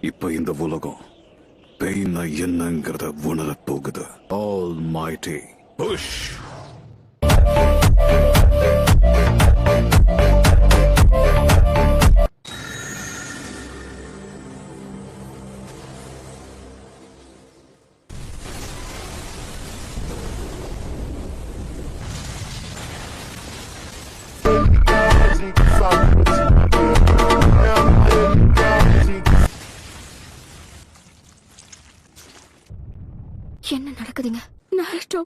இப்ப இந்த உலகம் பெயினா என்னங்கிறத உணரப் போகுது. Almighty push. என்ன நடக்குதுங்க? நாருட்டோ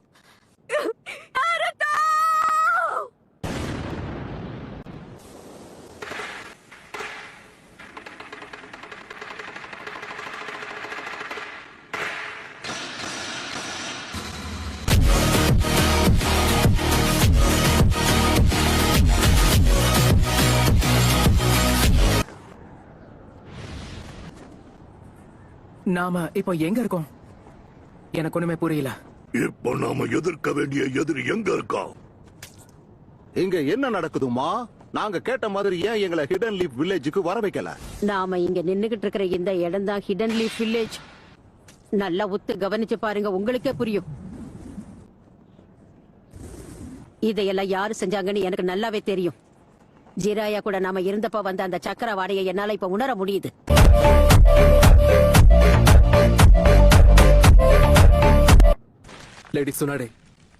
நாம இப்போ எங்க இருக்கோம்? எனக்கு ஒண்ணுமே புரியல. இப்ப நாம எதிர்க்க வேண்டிய எதிரி எங்க இருக்கா? இங்க என்ன நடக்குதுமா? நாங்க கேட்ட மாதிரி ஏன் எங்களை ஹிடன் லீஃப் வில்லேஜுக்கு வர வைக்கல? நாம இங்க நின்னுகிட்டு இருக்கிற இந்த இடம் தான் ஹிடன் லீஃப் வில்லேஜ். நல்லா உத்து கவனிச்சு பாருங்க, உங்களுக்கே புரியும். இதையெல்லாம் யாரு செஞ்சாங்கன்னு எனக்கு நல்லாவே தெரியும். ஜிராயா கூட நாம இருந்தப்ப வந்த அந்த சக்கர வாடையை என்னால இப்ப உணர முடியுது. லேடி சுனாடே,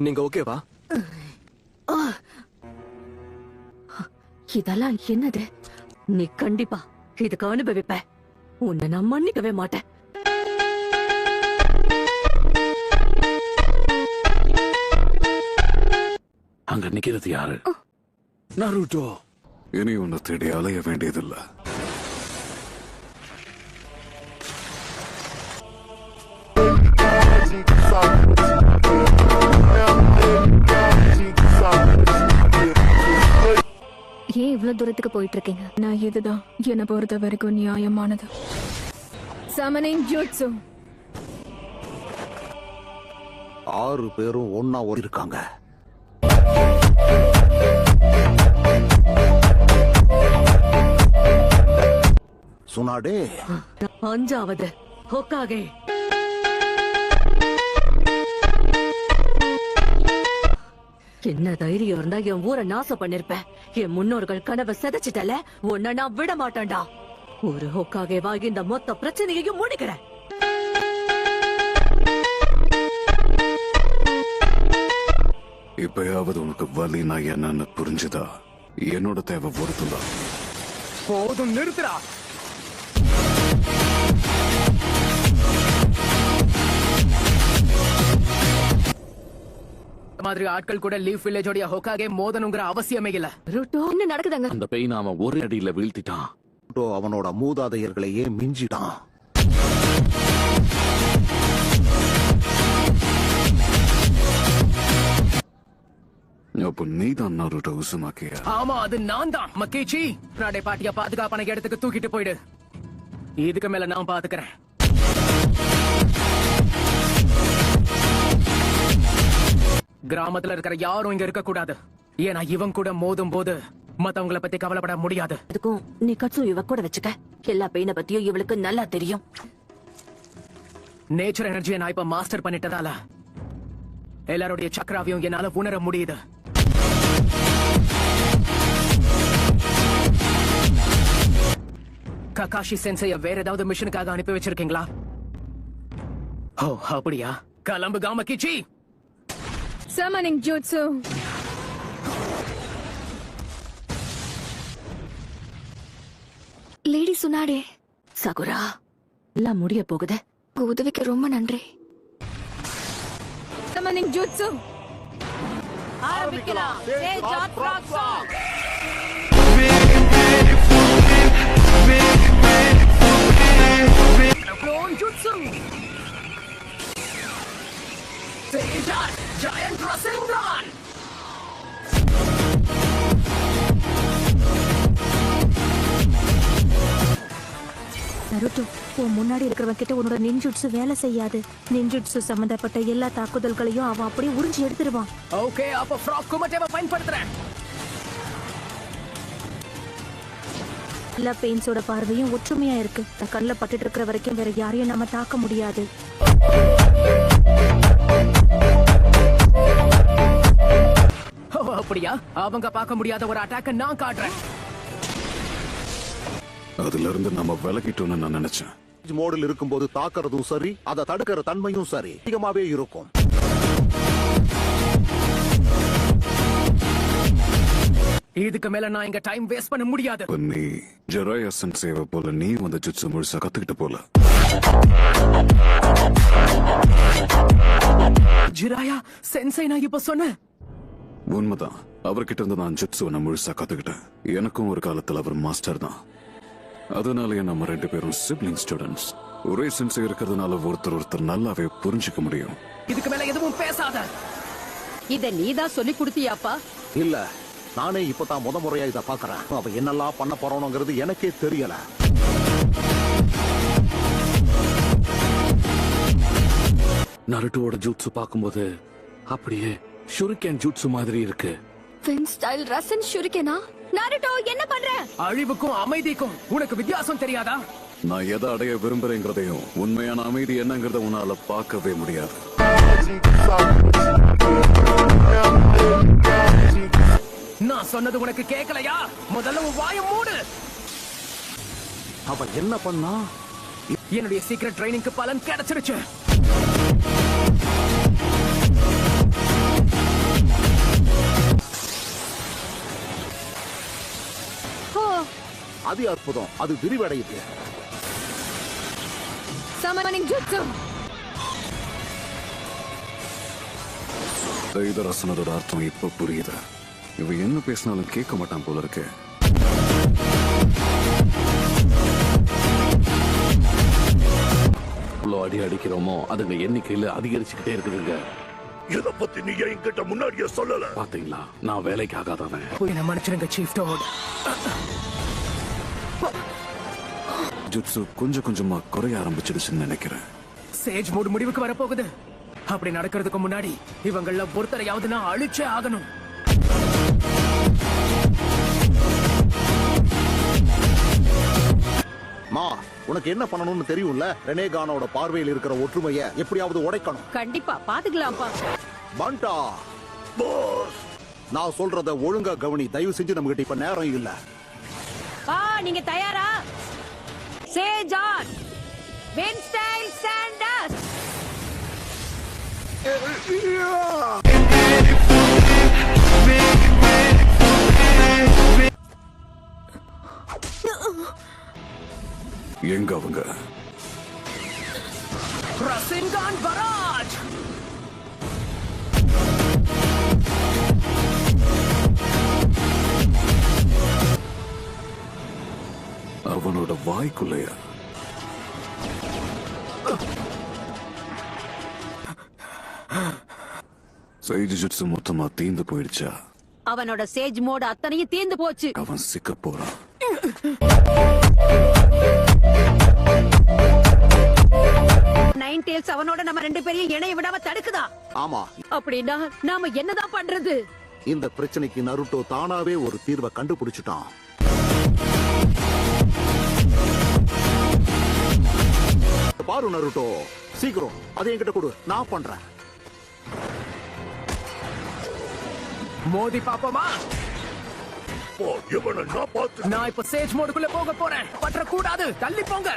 நீங்க ஓகேவா? இதெல்லாம் என்னது? நீ கண்டிப்பா இதுக்கு அனுபவிப்ப. உன்னை நான் மன்னிக்கவே மாட்டேன். அங்க நிக்கிறது யாரு? நருட்டோ. இனி உன்னை தேடி அலைய வேண்டியதில்ல. ஏன் இவ்வளவு தூரத்துக்கு போயிட்டு இருக்கீங்க? நான் இதுதான் என்ன பொறுத்த வரைக்கும் நியாயமானது. சமனிங் ஜூட்சு. 6 பேரும் ஒன்னா இருக்காங்க. சுனாடே 5வது ஹோக்காகே. என்ன தைரியம் இருந்தா என் ஊரை நாசம் பண்ணிருப்பேன். என் முன்னோர்கள் கனவை செதைச்சிட்டல, உன்னை நான் விட மாட்டேன்டா. ஒரு ஹோக்காகேவா இந்த மொத்த பிரச்சனையையும் முடிக்கிறேன். இப்பயாவது உனக்கு வலினா என்னன்னு புரிஞ்சுதா? என்னோட தேவை பொறுத்துதான். போதும், நிறுத்துறா. மாதிரி ஆட்கள் கூட லீஃப் வில்லேஜோட ஹோக்காகே மோதனுங்கிற அவசியமே இல்ல. ருட்டோ, என்ன நடக்குதாங்க? அந்த பெயின் அவன் ஒரு அடியில வீழ்த்திட்டான். அவனோட மூதாதையர்களையே மிஞ்சிட்டான். அப்ப நீதான் நருட்டோ உசுமாக்கியா? ஆமா, அது நான் தான். மக்கேச்சி, நாடே பாட்டியா பாதுகாப்பான இடத்துக்கு தூக்கிட்டு போயிடு. இதுக்கு மேல நான் பாத்துக்கிறேன். கிராமத்துல இருக்கிற யாரும் இங்க இருக்க கூடாது. ஏன்னா இவன் கூட மோதும் போது மத்தவங்களை பத்தி கவலைப்பட முடியாது. அதுக்கும் நீ கட்சு இவ கூட வச்சுக்க. எல்லா பெயினை பத்தியும் இவளுக்கு நல்லா தெரியும். நேச்சர் எனர்ஜியை நான் இப்ப மாஸ்டர் பண்ணிட்டதால எல்லாருடைய சக்கராவையும் என்னால உணர முடியுது. ககாஷி சென்சைய வேற ஏதாவது மிஷனுக்காக அனுப்பி வச்சிருக்கீங்களா? ஓ, அப்படியா? கிளம்பு காமக்கிச்சி. சமனிங் ஜூட்சு. லேடி சுனாடே. சகுரா, எல்லாம் முடிய போகுது. உதவிக்கு ரொம்ப நன்றி. சமனிங் ஜூட்சு. ஆரம்பிக்கலாம். Giant Rasengan! நருட்டோ, உன் முன்னாடி இருக்கிறவன் கிட்ட உன்னோட நின்ஜுட்சு வேலை செய்யாது. நின்ஜுட்சு சம்பந்தப்பட்ட எல்லா தாக்குதல்களையும் அவன் அப்படியே உறிஞ்சி எடுத்துருவான். ஓகே, அப்ப ஃப்ராக் குமட்டேவை பயன்படுத்துறேன். எல்லா பெயின்ஸோட பார்வையும் ஒற்றுமையா இருக்கு. கண்ணுல பட்டுட்டு இருக்கிற வரைக்கும் வேற யாரையும் நம்ம தாக்க முடியாது. ஓ, அப்படியா? அவங்க பார்க்க முடியாத ஒரு அட்டாக்க நான் காட்டுறேன். அதுல இருந்து நம்ம விலகிட்டோம்னு நான் நினைச்சேன். மோடில் இருக்கும்போது தாக்குறதும் சரி, அதை தடுக்கிற தன்மையும் சரி அதிகமாவே இருக்கும். இதுக்கு மேல நான் இங்க டைம் வேஸ்ட் பண்ண முடியாது. இப்ப நீ ஜெராயா சென்சேவை போல நீ வந்து ஜுட்சு முழுசா கத்துக்கிட்ட போல. ஜிராயா சென்சை நான் இப்ப சொன்னேன். உண்மைதான். அவர்கிட்ட இருந்து நான் ஜுட்சுவை நான் முழுசா கத்துக்கிட்டேன். எனக்கும் ஒரு காலத்துல அவர் மாஸ்டர் தான். அதனாலயே நம்ம 2 பேரும் சிப்லிங் ஸ்டூடெண்ட்ஸ். ஒரே சென்சை இருக்கிறதுனால ஒருத்தர் நல்லாவே புரிஞ்சுக்க முடியும். இதுக்கு மேல எதுவும் பேசாத. இத நீதான் சொல்லி கொடுத்தியாப்பா? இல்ல, நானே இப்பதான் முறையா இத பாக்குறேன். அவ என்னெல்லாம் பண்ண போறானுங்கிறது எனக்கே தெரியல. நருட்டோட ஜூட்சு பார்க்கும்போது அப்படியே ஷுரிகேன் ஜூட்சு மாதிரி இருக்கு. Fin style ரசன் ஷுரிகேனா? நாருட்டோ என்ன பண்ற? அழிவுக்கும் அமைதிக்கும் உனக்கு வித்தியாசம் தெரியாதா? நான் எதை அடைய விரும்புறேங்கிறதையும் உண்மையான அமைதி என்னங்கிறத உன்னால பார்க்கவே முடியாது. நான் சொன்னது உனக்கு கேட்கலையா? முதல்ல உன் வாயை மூடு. அவ என்ன பண்ணா? என்னுடைய சீக்ரெட் ட்ரைனிங்க்கு பலன் கிடைச்சிருச்சு. அது அற்புதம். அது விரிவடையுது. சமனிங் ஜுட்சு. தைதரசனோட அர்த்தம் இப்ப புரியுது. இவ என்ன பேசினாலும் கேட்க மாட்டான் போல இருக்கு. அடி அடிக்கிறோமோ அதுங்க எண்ணிக்கையில அதிகரிச்சுக்கிட்டே இருக்குதுங்க. இத பத்தி நீ என்கிட்ட முன்னாடியே சொல்லல. பாத்தீங்களா, நான் வேலைக்கு ஆகாதவன். என்ன மன்னிச்சிருங்க சீஃப் டோட். ஜுட்சு கொஞ்சம் கொஞ்சமா குறைய ஆரம்பிச்சிடுச்சுன்னு நினைக்கிறேன். சேஜ் மூடு முடிவுக்கு வரப்போகுது. அப்படி நடக்கிறதுக்கு முன்னாடி இவங்கள ஒருத்தரையாவது நான் அழிச்சே ஆகணும். மா, உனக்கு என்ன பண்ணணும்னு தெரியும்ல. ரெனேகானோட பார்வையில் இருக்கிற ஒற்றுமையை எப்படியாவது உடைக்கணும். கண்டிப்பா பாத்துக்கலாம்ப்பா. பண்டா, பாஸ், நான் சொல்றத ஒழுங்கா கவனி. தயவு செஞ்சு நம்மகிட்ட இப்ப நேரம் இல்ல. நீங்க தயாரா? சேஜான் வின் ஸ்டைல் சாண்டர்ஸ். எங்க அவங்க? ரசின்கான் பராஜ். அவனோட வாய்க்குள்ளையா? சைஜ் ஜுட்சு மொத்தமா தீந்து போயிடுச்சா? அவனோட சேஜ் மோட் அத்தனையும் தீந்து போச்சு. அவன் சிக்க போறான். நைன் டேல்ஸ் அவனோட நம்ம 2 பேரையும் இணைய விடாம தடுக்குதா? ஆமா, அப்படின்னா நாம என்னதான் பண்றது? இந்த பிரச்சனைக்கு நருட்டோ தானாவே ஒரு தீர்வை கண்டுபிடிச்சிட்டான். பாரு நருட்டோ, சீக்கிரம் அதை என்கிட்ட கொடு, நான் பண்றேன். மோதி பாப்போமா? இவனை நான் பார்த்து நான் இப்ப சேஜ் மோடுக்குள்ள போக போறேன். பற்ற கூடாது, தள்ளி போங்க.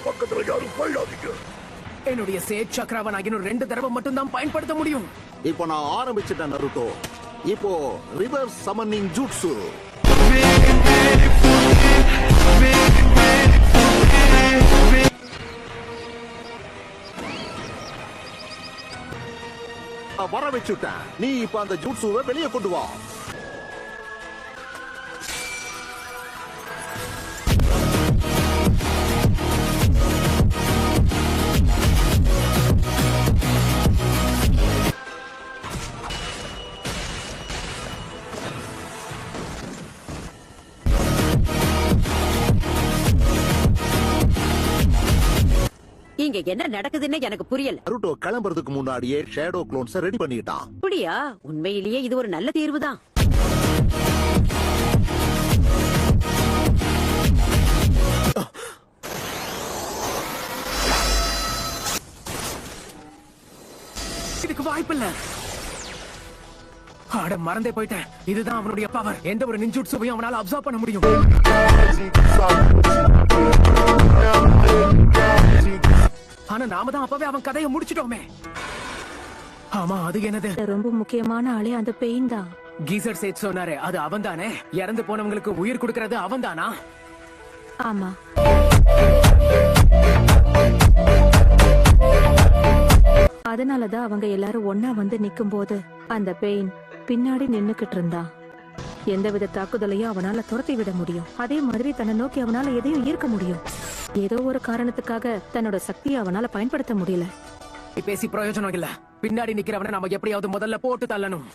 பக்கத்துல யாரும் போயிடாதீங்க. என்னுடைய சேஜ் சக்கராவை நான் இன்னும் 2 தடவை மட்டும் தான் பயன்படுத்த முடியும். இப்போ நான் ஆரம்பிச்சிட்டேன் நருட்டோ. இப்போ ரிவர்ஸ் சமனிங் ஜூட்சு. வர வச்சுட்டேன். நீ இப்ப அந்த ஜூட்சுவை வெளியே கொண்டு வா. இங்க என்ன நடக்குதுன்னு எனக்கு புரியல. நருட்டோ கிளம்புறதுக்கு முன்னாடியே ஷேடோ க்ளோன்ஸை ரெடி பண்ணிட்டான். அப்படியா? உண்மையிலேயே இது ஒரு நல்ல தீர்வுதான். வாய்ப்பில்ல. ஆட மறந்தே போயிட்டேன். இதுதான் அவனுடைய பவர். எந்த ஒரு நிஞ்சுட்சுவையும் அவனால அப்சர்வ் பண்ண முடியும். ஆனா நாம தான் அப்பவே அவன் கதையை முடிச்சிட்டோமே. ஆமா, அது என்னது? ரொம்ப முக்கியமான ஆளே அந்த பெயின் தான். கீசர் சேட் சொன்னாரு, அது அவன் தானே? இறந்து போனவங்களுக்கு உயிர் கொடுக்கறது அவன் தானா? ஆமா, அதனாலதான் அவங்க எல்லாரும் ஒன்னா வந்து நிக்கும் போது அந்த பெயின் பின்னாடி நின்னுக்கிட்டு இருந்தான். எந்தவித தாக்குதலையும் அவனால துரத்தி விட முடியும். அதே மாதிரி தன்னை நோக்கி அவனால எதையும் ஈர்க்க முடியும். ஏதோ ஒரு காரணத்துக்காக தன்னோட சக்தியை அவனால பயன்படுத்த முடியல. பேசி பிரயோஜனம் இல்ல. பின்னாடி நிக்கிறவனை நாம எப்படியாவது முதல்ல போட்டு தள்ளணும்.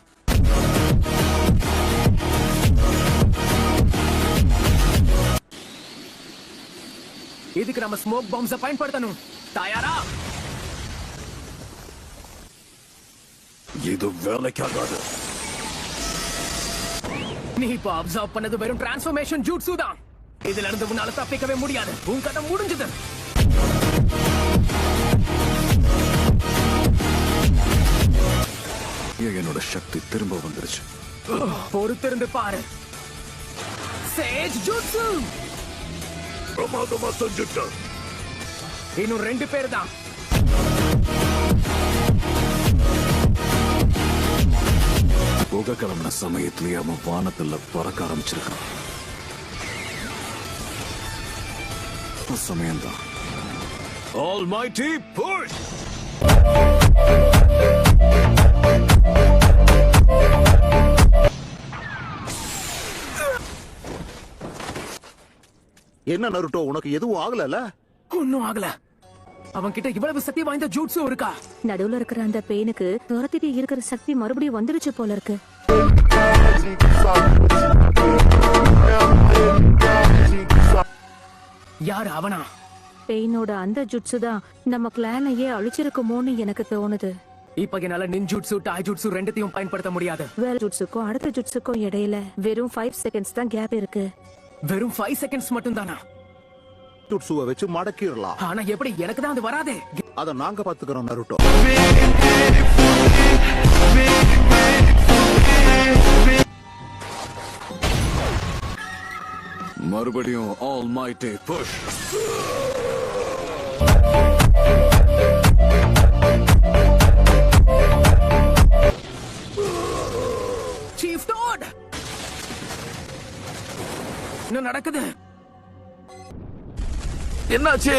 இதுக்கு நம்ம ஸ்மோக் பாம்ஸ பயன்படுத்தணும். தயாரா? இது வேலைக்காகாது. நீ இப்ப அப்சர்வ் பண்ணது வெறும் டிரான்ஸ்ஃபர்மேஷன் ஜூட்சு தான். இதுல இருந்து உன்னால தப்பிக்கவே முடியாது. உன் கதை முடிஞ்சது. என்னோட சக்தி திரும்ப வந்துருச்சு. பொறுத்திருந்து பாரு. சேஜ் ஜூட்சு பிரமாதமா செஞ்சுட்ட. இன்னும் 2 பேர் தான். புகை கிளம்பின சமயத்திலேயே அவன் வானத்துல பறக்க ஆரம்பிச்சிருக்கான். சமயம்தான். Almighty push! என்ன நருட்டோ, உனக்கு எதுவும் ஆகலல? ஒன்னும் ஆகல. அவன் கிட்ட இவ்வளவு சக்தி வாய்ந்த ஜூட்சு இருக்கா? நடுவுல இருக்கிற அந்த பெயினுக்கு துரத்திட்டு இருக்கிற சக்தி மறுபடியும் வந்துருச்சு போல இருக்கு. யாரு அவனா? பெயினோட அந்த ஜுட்சு தான் நம்ம கிளானையே அழிச்சிருக்குமோன்னு எனக்கு தோணுது. இப்ப என்னால நின்ஜூட்சு டாய்ஜூட்சு ரெண்டுத்தையும் பயன்படுத்த முடியாது. வேற ஜுட்சுக்கும் அடுத்த ஜுட்சுக்கும் இடையில வெறும் 5 செகண்ட்ஸ் தான் கேப் இருக்கு. வெறும் 5 செகண்ட்ஸ் மட்டும் தானா? ஜுட்சுவை வச்சு மடக்கிடலாம். ஆனா எப்படி? எனக்கு தான் அது வராதே. அத நாங்க பாத்துக்கிறோம் நருட்டோ. மறுபடியும் ஆல்மைட்டி புஷ். சீஃப் டாட், என்ன நடக்குது? என்னாச்சு?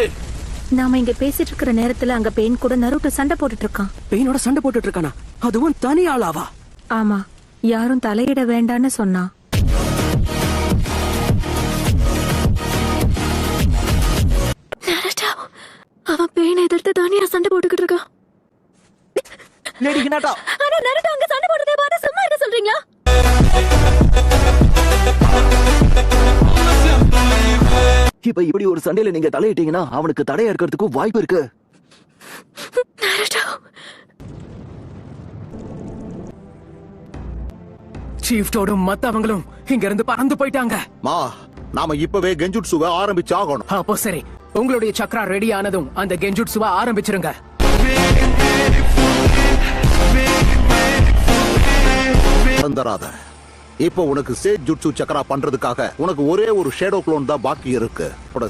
நாம இங்க பேசிட்டு இருக்கிற நேரத்துல அங்க பெயின் கூட நருட்டோ சண்டை போட்டுட்டு இருக்கான். பெயினோட சண்டை போட்டுட்டு இருக்கானா? அதுவும் தனி ஆளாவா? ஆமா, யாரும் தலையிட வேண்டான்னு சொன்னான். அவன் பெயினை எதிர்த்து தனியா சண்டை போட்டுக்கிட்டு இருக்கான். லேடி ஹினாட்டா, ஆனா நருட்டோ அங்க சண்டை போடுறதை பார்த்து சும்மா இருக்க சொல்றீங்களா? இப்ப இப்படி ஒரு சண்டையில நீங்க தலையிட்டீங்கன்னா அவனுக்கு தடையா இருக்கிறதுக்கு வாய்ப்பு இருக்கு. சீஃப் டாடும் மத்தவங்களும் இங்க இருந்து பறந்து போயிட்டாங்க. மா, நாம இப்பவே கெஞ்சுட்சுவை ஆரம்பிச்சாகணும். அப்போ சரி, உங்களுடைய சக்ரா ரெடி ஆனதும் அந்த கெஞ்சுட்சுவை ஆரம்பிச்சிருங்க. மறந்துடாத. இப்போ உனக்கு சேஜ் ஜுட்சு சக்கரா பண்றதுக்காக உனக்கு ஒரே ஒரு ஷேடோ க்ளோன் தான் பாக்கி இருக்கு.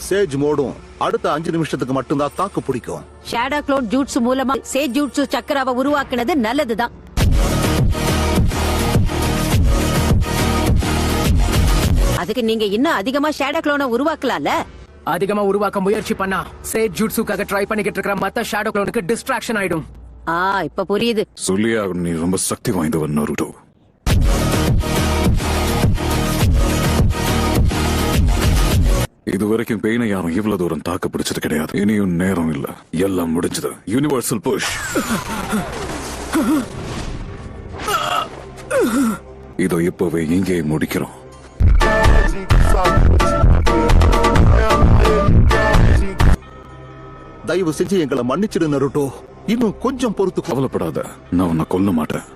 சேஜ் மோடும் அடுத்த 5 நிமிஷத்துக்கு மட்டும்தான் தாக்கு பிடிக்கும். ஷேடோ க்ளோன் ஜூட்சு மூலமா சேஜ் ஜூட்சு சக்கராவை உருவாக்குனது நல்லதுதான். அதுக்கு நீங்க இன்னும் அதிகமா ஷேடோ க்ளோனை உருவாக்கலாம்ல. அதிகமா உருவாக்க முயற்சி பண்ணா சேஜ் ஜூட்சுக்காக ட்ரை பண்ணிக்கிட்டு இருக்கிற மத்த ஷேடோ க்ளோனுக்கு டிஸ்ட்ராக்ஷன் ஆயிடும். இப்ப புரியுது. சொல்லியே நீ ரொம்ப சக்தி வாய்ந்தவன் நருட்டோ. இதுவரைக்கும் பெயினை யாரும் இவ்வளவு தூரம் தாக்கு பிடிச்சது கிடையாது. இனியும் நேரம் இல்ல, எல்லாம் முடிஞ்சது. Universal push. இதோ இப்பவே இங்கே முடிக்கிறோம். தயவு செஞ்சு எங்களை மன்னிச்சிடு நருட்டோ. இன்னும் கொஞ்சம் பொறுத்து. கவலைப்படாத, நான் உன்னை கொல்ல மாட்டேன்.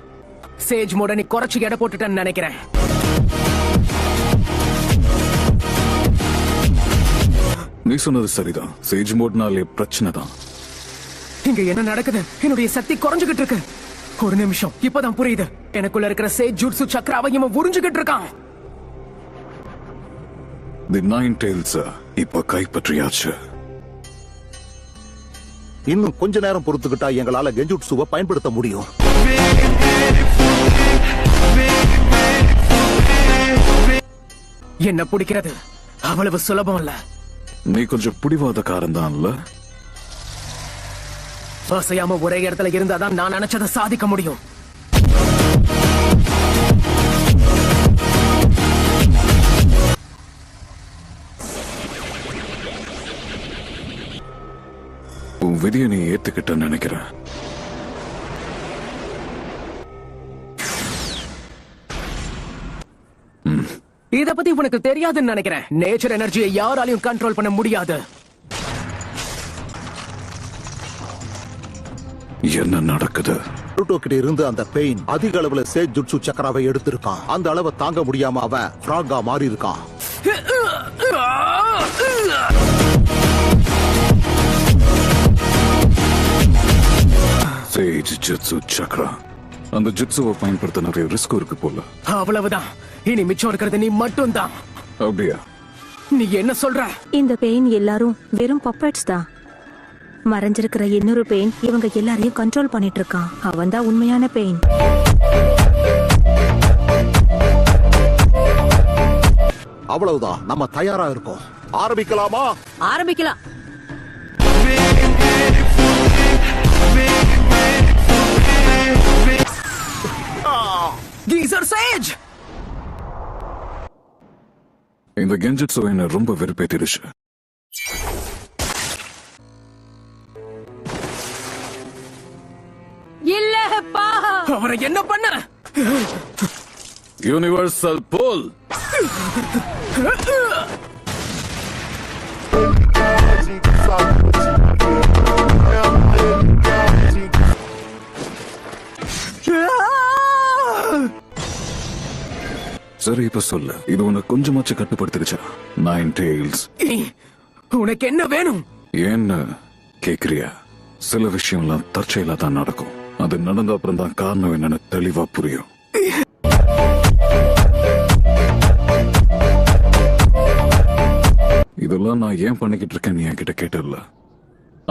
சேஜ் மோட நீ குறைச்சு எடை போட்டுட்டேன்னு நினைக்கிறேன். நீ சொன்னது சரிதான். சேஜ் மோட்னாலே பிரச்சனை தான். இங்க என்ன நடக்குது? என்னுடைய சக்தி குறைஞ்சுகிட்டு இருக்கு. ஒரு நிமிஷம், இப்பதான் புரியுது. எனக்குள்ள இருக்கிற சேஜ் ஜுட்சு சக்கராவை இவன் உறிஞ்சுகிட்டு இருக்கான். தி நைன் டெய்ல்ஸ் இப்ப கைப்பற்றியாச்சு. இன்னும் கொஞ்ச நேரம் பொறுத்துக்கிட்டா எங்களால கெஞ்சுட்சுவை பயன்படுத்த முடியும். என்ன பிடிக்கிறது அவ்வளவு சுலபம் இல்ல. நீ கொஞ்சம் பிடிவாதக்காரன் தான்ல. அசையாம ஒரே இடத்துல இருந்தாதான் நான் நினைச்சதை சாதிக்க முடியும். உன் விதியை நீ ஏத்துக்கிட்ட நினைக்கிறேன். இத பத்தி உனக்கு தெரியாதுன்னு நினைக்கிறேன். நேச்சர் எனர்ஜியை யாராலையும் கண்ட்ரோல் பண்ண முடியாது. என்ன நடக்குது? ப்ளூட்டோ கிட்ட இருந்து அந்த பெயின் அதிக அளவுல சேஜ் ஜுட்சு சக்கராவை எடுத்திருக்கான். அந்த அளவை தாங்க முடியாம அவன் ஃப்ராகா மாறி இருக்கான். சேஜ் ஜுட்சு சக்கரா. அந்த ஜுட்சுவை பயன்படுத்த நிறைய ரிஸ்க் இருக்கு போல. அவ்வளவுதான். இனி மிச்சம் இருக்கிறது நீ மட்டும் தான். அப்படியா? நீ என்ன சொல்ற? இந்த பெயின் எல்லாரும் வெறும் பப்பட்ஸ் தான். மறைஞ்சிருக்கிற இன்னொரு பெயின் இவங்க எல்லாரையும் கண்ட்ரோல் பண்ணிட்டு இருக்கான். அவன் தான் உண்மையான பெயின். அவ்வளவுதான், நம்ம தயாரா இருக்கோம். ஆரம்பிக்கலாமா? ஆரம்பிக்கலாம். Geyser Sage. இந்த கெஞ்சுட்சு என்ன ரொம்ப வெறுப்பேத்திடுச்சு. இல்லப்பா, அவரை என்ன பண்ண? யூனிவர்சல் புல். சரி, இப்ப சொல்லு, இது உனக்கு கொஞ்சமாச்சு கட்டுப்படுத்திருச்சா? நைன் டெய்ல்ஸ், உனக்கு என்ன வேணும்? ஏன்னு கேக்குறியா? சில விஷயம்லாம் தற்செயலா தான் நடக்கும். அது நடந்த அப்புறம் தான் காரணம் என்னன்னு தெளிவா புரியும். இதெல்லாம் நான் ஏன் பண்ணிக்கிட்டு இருக்கேன் நீ என்கிட்ட கேட்டல.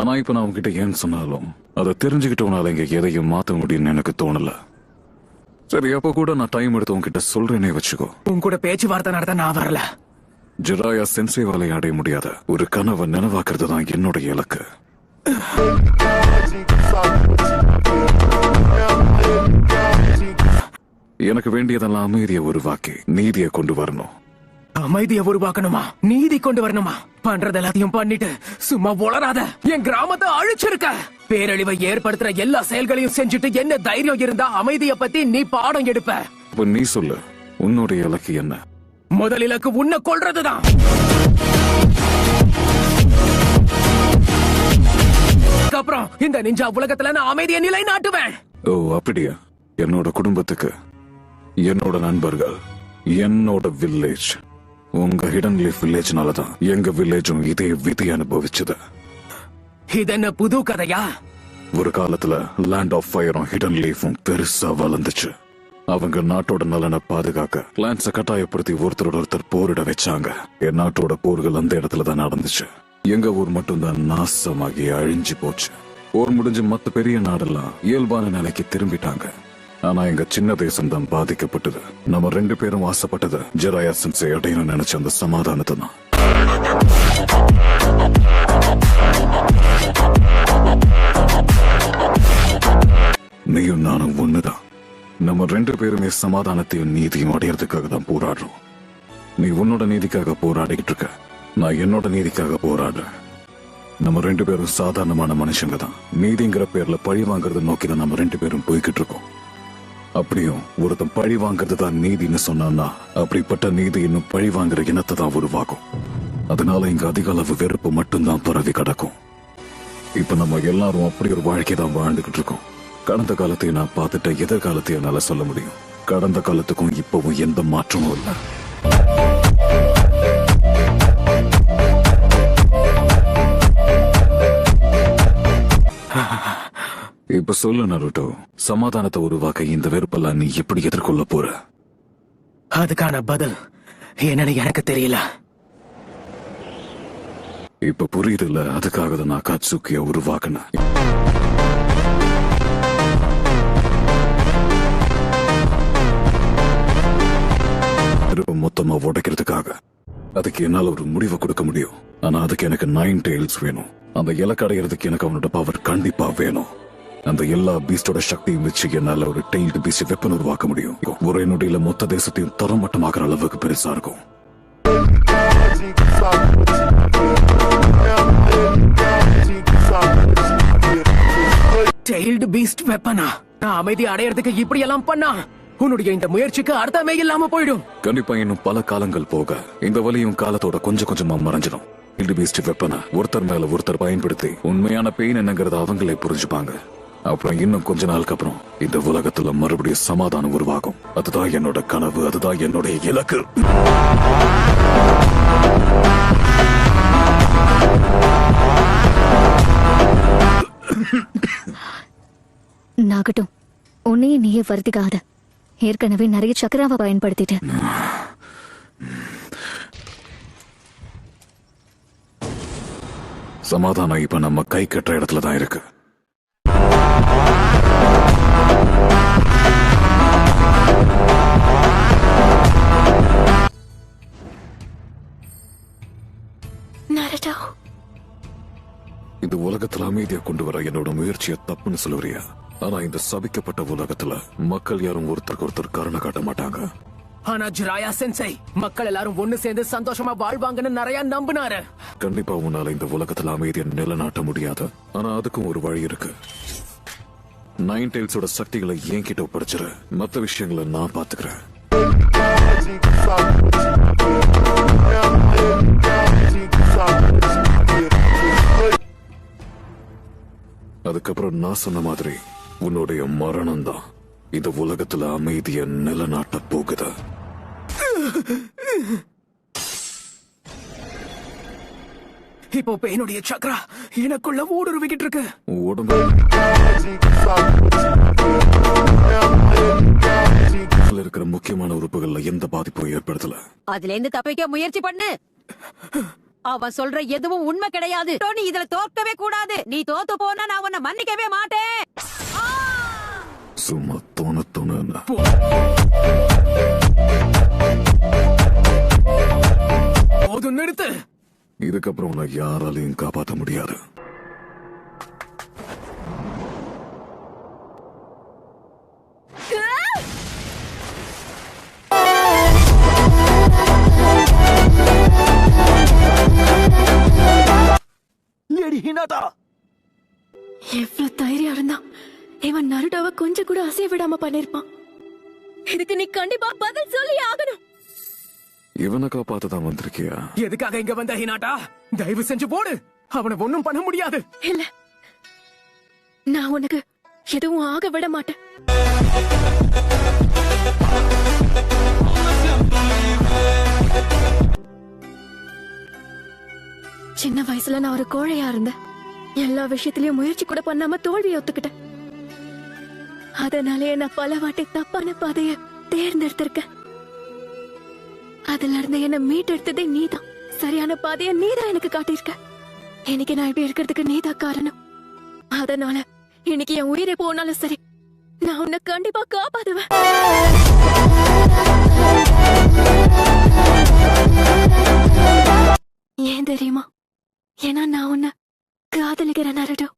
ஆனா இப்ப நான் உன்கிட்ட ஏன் சொன்னாலும் அதை தெரிஞ்சுக்கிட்டவனால இங்க எதையும் மாத்த முடியும்னு எனக்கு தோணல. சரி, அப்ப கூட நான் டைம் எடுத்து உன்கிட்ட சொல்றேனே வச்சுக்கோ. உன் கூட பேச்சுவார்த்தை நடத்த நான் வரல. ஜிராயா சென்சேவாலை அடைய முடியாத ஒரு கனவை நினைவாக்குறது தான் என்னோட இலக்கு. எனக்கு வேண்டியதெல்லாம் அமைதியை உருவாக்கி நீதியை கொண்டு வரணும். அமைதியை உருவாக்கணுமா? நீதி கொண்டு வரணுமா? பண்றது எல்லாத்தையும் பண்ணிட்டு சும்மா உளராத. என் கிராமத்தை அழிச்சிருக்க. பேரழிவை ஏற்படுத்துற எல்லா செயல்களையும் செஞ்சுட்டு என்ன தைரியம் இருந்தா அமைதியை பத்தி நீ பாடம் எடுப்ப? இப்ப நீ சொல்லு, உன்னுடைய இலக்கு என்ன? முதல் இலக்கு உன்னை கொல்றதுதான். அப்புறம் இந்த நிஞ்சா உலகத்துல நான் அமைதியை நிலைநாட்டுவேன். ஓ அப்படியா? என்னோட குடும்பத்துக்கு, என்னோட நண்பர்கள், என்னோட வில்லேஜ், உங்க ஹிடன் லீஃப் வில்லேஜ்னாலதான் எங்க வில்லேஜும் இதே விதி அனுபவிச்சது. இது என்ன புது கதையா? ஒரு காலத்துல லேண்ட் ஆஃப் ஃபயரும் ஹிடன் லீஃபும் பெருசா வளர்ந்துச்சு. அவங்க நாட்டோட நலனை பாதுகாக்க பிளான்ஸ கட்டாயப்படுத்தி ஒருத்தரோட ஒருத்தர் போரிட வச்சாங்க. என் நாட்டோட போர்கள் அந்த இடத்துல தான் நடந்துச்சு. எங்க ஊர் மட்டும் தான் நாசமாகி அழிஞ்சு போச்சு. போர் முடிஞ்சு மத்த பெரிய நாடெல்லாம் இயல்பான நிலைக்கு திரும்பிட்டாங்க. ஆனா எங்க சின்ன தேசம் தான் பாதிக்கப்பட்டது. நம்ம ரெண்டு பேரும் ஆசைப்பட்டது ஜெராயா சென்சே அடையணும்னு நினைச்ச அந்த சமாதானத்தை தான். நீயும் நானும் ஒண்ணுதான். நம்ம ரெண்டு பேருமே சமாதானத்தையும் நீதியும் அடையறதுக்காக தான் போராடுறோம். நீ உன்னோட நீதிக்காக போராடிக்கிட்டு இருக்க, நான் என்னோட நீதிக்காக போராடுறேன். நம்ம ரெண்டு பேரும் சாதாரணமான மனுஷங்க தான். நீதிங்கிற பேர்ல பழி வாங்கறத நோக்கி தான் நம்ம ரெண்டு பேரும் போய்கிட்டு இருக்கோம். அப்படியும் ஒருத்தன் பழி வாங்கறது தான் நீதினு சொன்னான்னா, அப்படிப்பட்ட நீதி இன்னும் பழி வாங்குற இனத்தை தான் உருவாகும். அதனால இங்க அதிக அளவு வெறுப்பு மட்டும்தான் பரவி கிடக்கும். இப்ப நம்ம எல்லாரும் அப்படி ஒரு வாழ்க்கை தான் வாழ்ந்துகிட்டு இருக்கோம். கடந்த காலத்தையும் நான் பார்த்துட்ட, எதிர்காலத்தையும் என்னால சொல்ல முடியும். கடந்த காலத்துக்கும் இப்பவும் எந்த மாற்றமும் இல்லை. இப்ப சொல்லு நருட்டோ, சமாதானத்தை உருவாக்க இந்த வெறுப்பெல்லாம் நீ எப்படி எதிர்கொள்ள போற? அதுக்கான பதில் என்னன்னு எனக்கு தெரியல. இப்ப புரியுது இல்ல, அதுக்காக தான் நான் அகாட்சுகிய உருவாக்குனேன். மொத்தமா உடைக்கிறதுக்காக. அதுக்கு என்னால ஒரு முடிவை கொடுக்க முடியும். ஆனா அதுக்கு எனக்கு 9 tails வேணும். அந்த இலக்கு அடைகிறதுக்கு எனக்கு அவனோட பவர் கண்டிப்பா வேணும். அந்த எல்லா பீஸ்டோட சக்தியும் வச்சு என்னால ஒரு டெய்ல்டு பீஸ்ட் வெப்பன் உருவாக்க முடியும். ஒரே நொடியில மொத்த தேசத்தையும் தரமட்டமாக்குற அளவுக்கு பெருசா இருக்கும். டெய்ல்டு பீஸ்ட் வெப்பனா? நான் அமைதி அடையறதுக்கு இப்படி எல்லாம் பண்ணா உன்னுடைய இந்த முயற்சிக்கு அர்த்தமே இல்லாம போயிடும். கண்டிப்பா இன்னும் பல காலங்கள் போக இந்த வலியும் காலத்தோட கொஞ்சம் கொஞ்சமா மறைஞ்சிடும். டெய்ல்டு பீஸ்ட் வெப்பனை ஒருத்தர் மேல ஒருத்தர் பயன்படுத்தி உண்மையான பெயின் என்னங்கறத அவங்களே புரிஞ்சுப்பாங்க. அப்புறம் இன்னும் கொஞ்ச நாளுக்கு அப்புறம் இந்த உலகத்துல மறுபடியும் சமாதானம் உருவாகும். அதுதான் என்னோட கனவு, அதுதான் என்னுடைய இலக்கு. நாகட்டும், உன்னையே நீயே வருத்திக்காத. ஏற்கனவே நிறைய சக்கராவை பயன்படுத்திட்டேன். சமாதானம் இப்ப நம்ம கை கட்டுற இடத்துல தான் இருக்கு. இந்த உலகத்துல அமைதியா கொண்டு வர என்னோட முயற்சியை தப்புன்னு சொல்லுறியா? ஆனா இந்த சபிக்கப்பட்ட உலகத்துல மக்கள் யாரும் ஒருத்தருக்கு ஒருத்தர் காரணம் காட்ட மாட்டாங்க. ஆனா ஜிராயா சென்சை மக்கள் எல்லாரும் ஒண்ணு சேர்ந்து சந்தோஷமா வாழ்வாங்கன்னு நிறைய நம்பினாரு. கண்டிப்பா உன்னால இந்த உலகத்துல அமைதியை நிலநாட்ட முடியாது. ஆனா அதுக்கும் ஒரு வழி இருக்கு. 9 tailsோட சக்திகளை என்கிட்ட ஒப்படைச்சிரு. மத்த விஷயங்களை நான் பாத்துக்கிறேன். அதுக்கப்புறம் நான் சொன்ன மாதிரி உன்னுடைய மரணம் தான் இந்த உலகத்துல அமைதியை நிலநாட்ட போகுது. இப்போ பெயினுடைய சக்ரா எனக்குள்ள ஊடுருவிக்கிட்டு இருக்கு. உடம்பு இருக்கிற முக்கியமான உறுப்புகள்ல எந்த பாதிப்பும் ஏற்படுத்தல. அதுல இருந்து தப்பிக்க முயற்சி பண்ணு. அவன் சொல்ற எதுவும் உண்மை கிடையாது. நீ இதுல தோற்கவே கூடாது. நீ தோத்து போனா நான் உன்னை மன்னிக்கவே மாட்டேன். சும்மா தோண போதும், நிறுத்து. இதுக்கப்புறம் உன்னை யாராலையும் காப்பாற்ற முடியாது. எவ்வளவு தைரியம் இருந்தா இவன் நருட்டோவை கொஞ்சம் கூட அசைய விடாம பண்ணிருப்பான். இதுக்கு நீ கண்டிப்பா பதில் சொல்லி ஆகணும். இவனை காப்பாத்ததான் வந்திருக்கியா? எதுக்காக இங்க வந்த ஹினாட்டா? தயவு செஞ்சு போடு. அவனை ஒண்ணும் பண்ண முடியாது. இல்ல, நான் உனக்கு எதுவும் ஆக விட மாட்டேன். சின்ன வயசுல நான் ஒரு கோழையா இருந்தேன். எல்லா விஷயத்திலயும் முயற்சி கூட பண்ணாம தோல்வியை ஒத்துக்கிட்டேன். அதனாலே நான் பல வாட்டி தப்பான பாதைய தேர்ந்தெடுத்திருக்கேன். அதுல இருந்து என்ன மீட்டெடுத்ததே நீதான். சரியான பாதைய நீதான் எனக்கு காட்டியிருக்க. இன்னைக்கு நான் இப்படி இருக்கிறதுக்கு நீதான் காரணம். அதனால இன்னைக்கு என் உயிரை போனாலும் சரி, நான் உன்னை கண்டிப்பா காப்பாத்துவேன். ஏன் தெரியுமா? ஏன்னா நான் உன்னை காதலிக்கிறேன் நருட்டோ.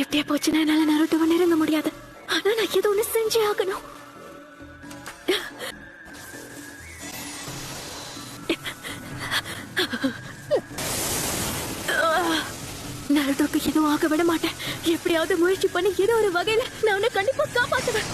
எப்படியா போச்சுன்னா என்னால நருட்டோவை நெருங்க முடியாது. ஆனா நான் ஏதோ ஒண்ணு செஞ்சே ஆகணும். நருட்டோக்கு எதுவும் ஆக விட மாட்டேன். எப்படியாவது முயற்சி பண்ணி ஏதோ ஒரு வகையில நான் உன்னை கண்டிப்பா காப்பாத்துவேன்.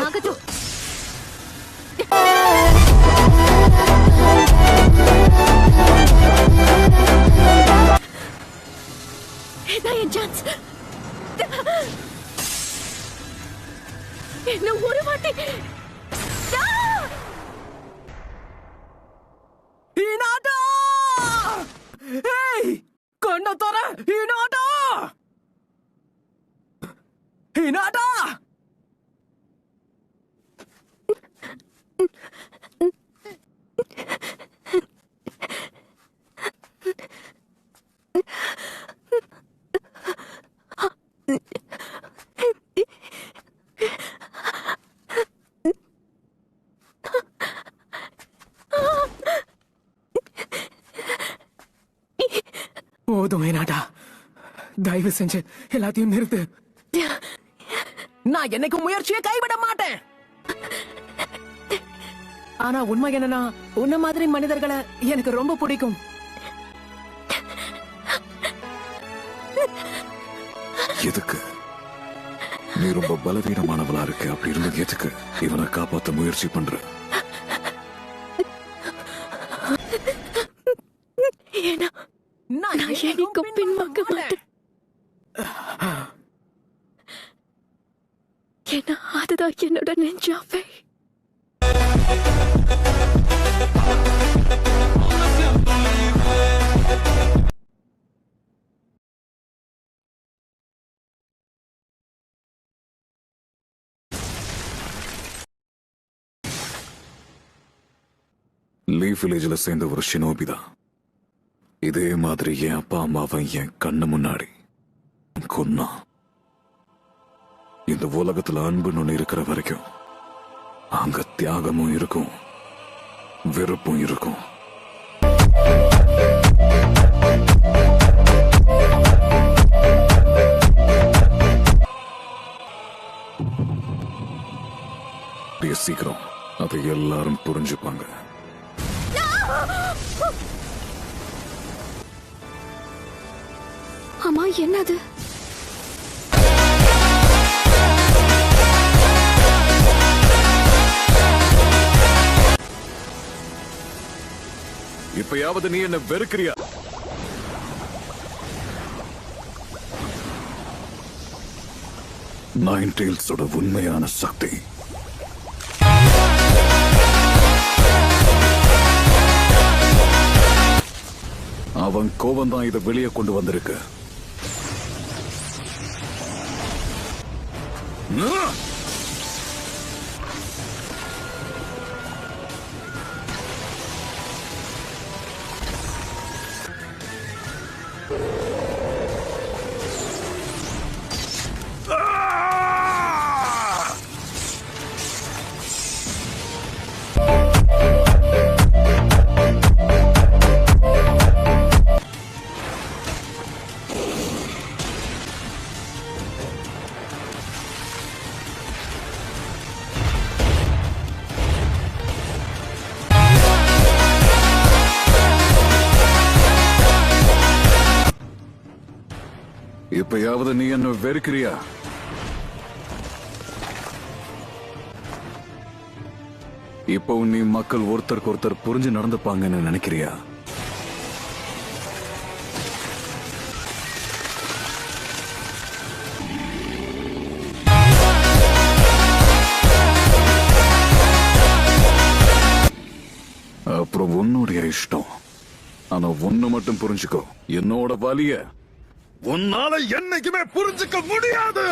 நாகஜோ என் சான்ஸ். என்ன ஒரு வாட்டி ஹினாட்டா! ஏய், கண்ணை தர ஹினாட்டா! ஹினாட்டா! போதும் ஹினாட்டா, தயவு செஞ்சு எல்லாத்தையும் நிறுத்து. நான் என்னைக்கும் முயற்சியை கைவிட மாட்டேன். ஆனா உண்மை என்னன்னா, உன்ன மாதிரி மனிதர்களை எனக்கு ரொம்ப பிடிக்கும். எதுக்கு நீ ரொம்ப பலவீனமானவளா இருக்கு? அப்படி இருந்து எதுக்கு இவனை காப்பாத்த முயற்சி பண்ற? ஏன்னா நான் என்னைக்கும் பின்வாங்க மாட்டேன். ஏன்னா அதுதான் என்னோட நெஞ்சாவே. லீஃப் வில்லேஜ்ல சேர்ந்த ஒரு ஷினோபிதான் இதே மாதிரி என் அப்பா அம்மாவை என் கண்ணு முன்னாடி கொன்னா. இந்த உலகத்துல அன்புன்னு ஒண்ணு இருக்கிற வரைக்கும் அங்க தியாகமும் இருக்கும், வெறுப்பும் இருக்கும். சீக்கிரம் அதை எல்லாரும் புரிஞ்சுப்பாங்க. அம்மா, என்னது? இப்பயாவது நீ என்ன வெறுக்கிறியா? நைன் டெயில்ஸோட உண்மையான சக்தி அவன் கோபம் தான் இதை வெளியே கொண்டு வந்திருக்கு. இப்பயாவது நீ என்ன வெறுக்கிறியா? இப்போ நீ மக்கள் ஒருத்தருக்கு ஒருத்தர் புரிஞ்சு நடந்துப்பாங்கன்னு நினைக்கிறியா? அப்புறம் உன்னுடைய இஷ்டம். ஆனா ஒண்ணு மட்டும் புரிஞ்சுக்கோ, என்னோட வலிய உன்னால என்னைக்குமே புரிஞ்சுக்க முடியாது.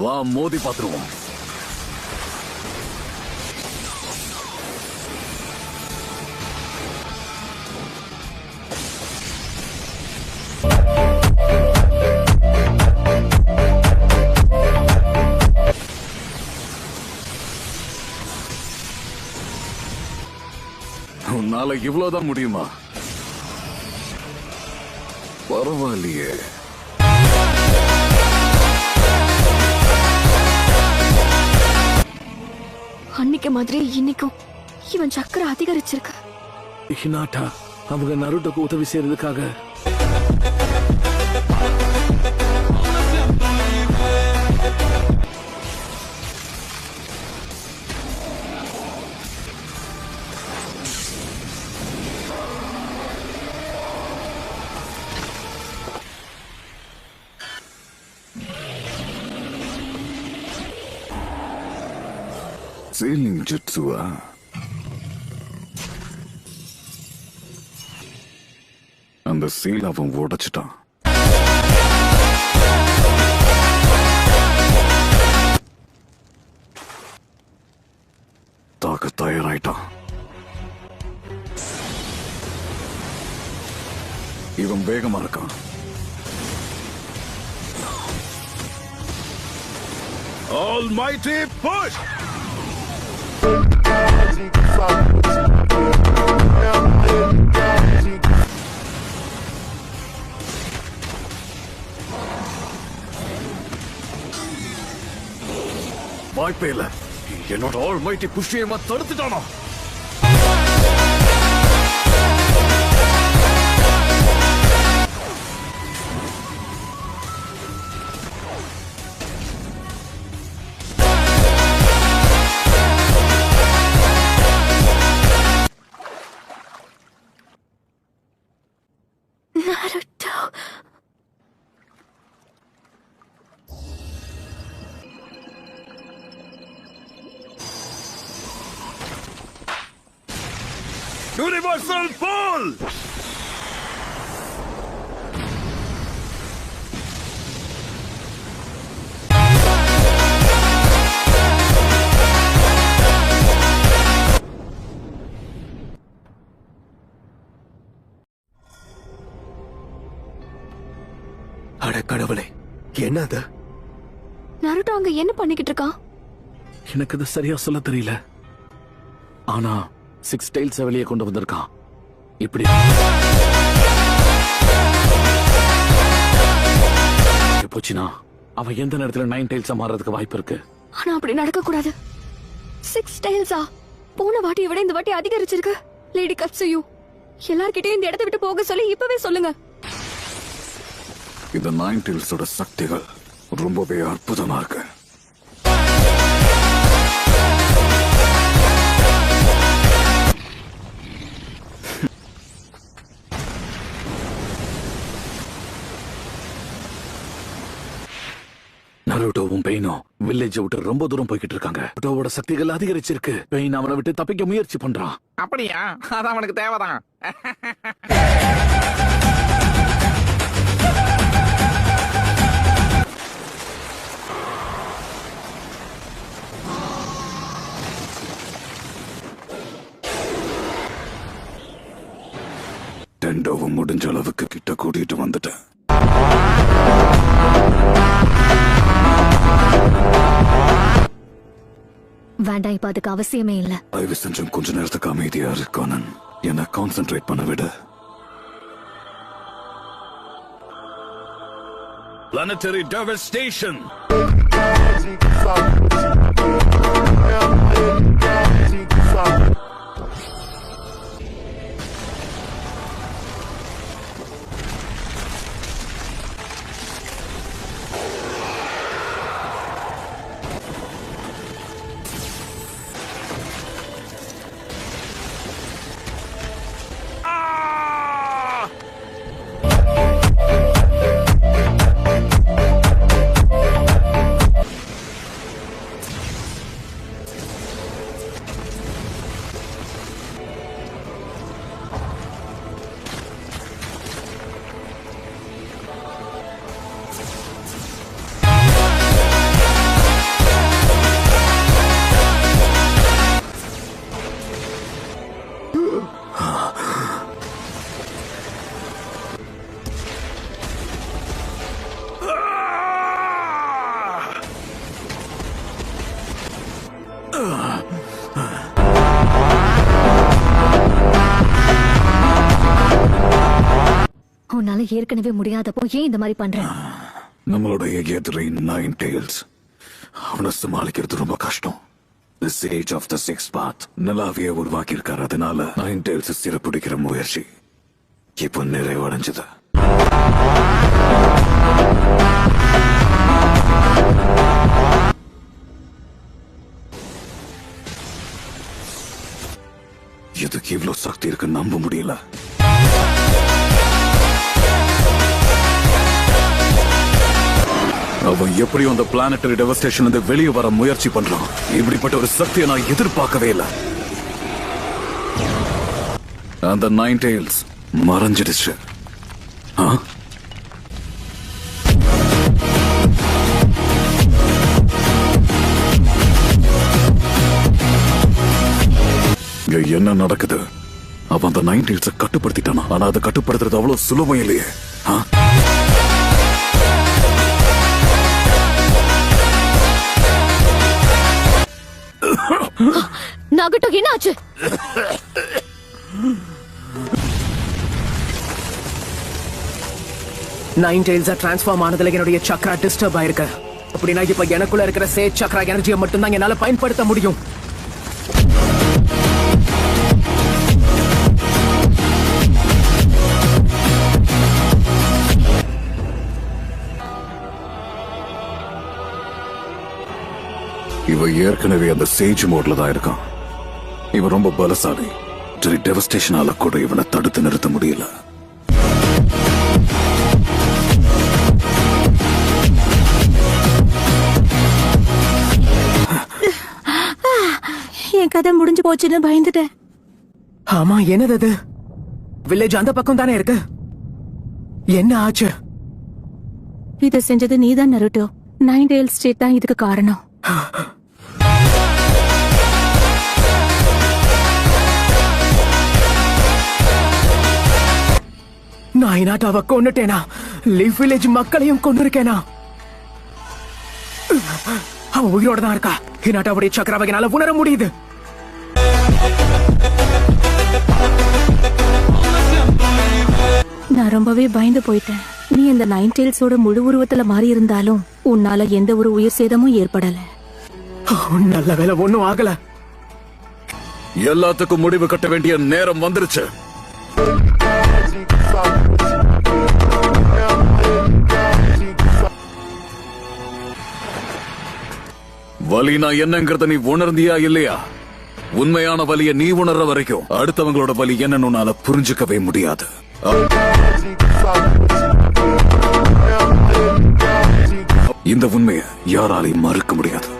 வா, மோதி பாத்துருவோம். உன்னால இவ்வளவுதான் முடியுமா? பரவாயில்லையே. அன்னைக்கு மாதிரி இன்னைக்கும் இவன் சக்கரை அதிகரிச்சிருக்கு. ஹினாட்டா அவங்க நருட்டோக்கு உதவி செய்யறதுக்காக சீலிங் ஜுட்சுவா? அந்த சீல் அவன் உடைச்சிட்டான். தாக்க தயாராயிட்டான். இவன் வேகமா இருக்கான். Almighty push! வாய்ப்பே இல்ல. என்னோட ஆல்மைட்டி புஷ்யமா தடுத்துட்டானா? Naruto. Universal pull! அட கடவுளே, என்னது? நருட்டோ அங்க என்ன பண்ணிக்கிட்டு இருக்கான்? எனக்கு அது சரியா சொல்ல தெரியல. ஆனா 6 டைல்ஸ் வெளியே கொண்டு வந்திருக்கான். இப்படி போச்சுனா அவன் எந்த நேரத்துல 9 டைல்ஸா மாறதுக்கு வாய்ப்பு இருக்கு. ஆனா அப்படி நடக்க கூடாது. 6 டைல்ஸா? போன வாட்டியை விட இந்த வாட்டி அதிகரிச்சிருக்கு. லேடி கட்சுயூ, எல்லார்கிட்டயும் இந்த இடத்தை விட்டு போக சொல்லி இப்பவே சொல்லுங்க. இந்த 9 டைல்ஸோட சக்திகள் ரொம்பவே அற்புதமா இருக்கு. நருட்டோவும் பெயினும் வில்லேஜ் விட்டு ரொம்ப தூரம் போய்கிட்டு இருக்காங்க. நருட்டோவோட சக்திகள் அதிகரிச்சிருக்கு. பெயின் அவனை விட்டு தப்பிக்க முயற்சி பண்றான். அப்படியா? அது அவனுக்கு தேவைதான். டெண்டோவும் முடிஞ்ச அளவுக்கு கிட்ட கூட்டிட்டு வந்துட்டேன். வேண்டாம், இப்ப அதுக்கு அவசியமே இல்ல. தயவு செஞ்சும் கொஞ்ச நேரத்துக்கு அமைதியா இருக்கானன். என்ன கான்சென்ட்ரேட் பண்ண விட. Planetary devastation! உன்னால ஏற்கனவே முடியாதப்போ ஏன் இந்த மாதிரி பண்ற? நம்மளுடைய எதிரி நைன் டெயில்ஸ். அவனை சமாளிக்கிறது ரொம்ப கஷ்டம். The Sage of the Sixth Path நல்லாவே உருவாக்கி இருக்காரு. அதனால நைன் டெயில்ஸ் சிறப்பிடிக்கிற முயற்சி இப்போ நிறைவடைஞ்சது. இதுக்கு இவ்வளவு சக்தி இருக்கு நம்ப முடியல. அவன் எப்படியும் அந்த பிளானட்டரி டெவஸ்டேஷன் இருந்து வெளியே வர முயற்சி பண்றான். இப்படிப்பட்ட ஒரு சக்தியை நான் எதிர்பார்க்கவே இல்லை. அந்த நைன் டெயில்ஸ் மறைஞ்சிடுச்சு. இங்க என்ன நடக்குது? அவன் அந்த நைன் டெயில்ஸை கட்டுப்படுத்திட்டானா? ஆனா அதை கட்டுப்படுத்துறது அவ்வளவு சுலபம் இல்லையே. நகட்டோ என்ன ஆச்சு? நைன் டெயில்ஸா டிரான்ஸ்ஃபார்ம் ஆனதுல என்னுடைய சக்ரா டிஸ்டர்ப் ஆயிருக்கு. அப்படின்னா இப்ப எனக்குள்ள இருக்கிற சேஜ் சக்ரா எனர்ஜியை மட்டும்தான் என்னால பயன்படுத்த முடியும். இவன் ஏற்கனவே அந்த சேஜ் மோட்ல தான் இருக்கான். இவன் ரொம்ப பலசாலி. டெவஸ்டேஷனால கூட இவனை தடுத்து நிறுத்த முடியல. என் கதை முடிஞ்சு போச்சுன்னு பயந்துட்டேன். ஆமா, என்னது அது? வில்லேஜ் அந்த பக்கம் தானே இருக்கு. என்ன ஆச்சு? இத செஞ்சது நீதான் நருட்டோ. நைன் டெயில் ஸ்டேட் தான் இதுக்கு காரணம். நான் இனாட்டாவை கொன்னுட்டேனா? லீஃப் வில்லேஜ் மக்களையும் கொன்னிருக்கேனா? அவன் உயிரோட தான் இருக்கா. இனாட்டாவுடைய சக்கராவை என்னால உணர முடியுது. நான் ரொம்பவே பயந்து போயிட்டேன். நீ இந்த நைன் டெயில்ஸோட முழு உருவத்துல மாறி இருந்தாலும் உன்னால எந்த ஒரு உயிர் சேதமும் ஏற்படல. நல்ல வேலை, ஒண்ணும் ஆகல. எல்லாத்துக்கும் முடிவு கட்ட வேண்டிய நேரம் வந்துருச்சு. வலினா என்னங்கறத நீ உணர்ந்தியா இல்லையா? உண்மையான வலியை நீ உணர்ற வரைக்கும் அடுத்தவங்களோட வலி என்னன்னு உன்னால புரிஞ்சுக்கவே முடியாது. இந்த உண்மையை யாராலையும் மறுக்க முடியாது.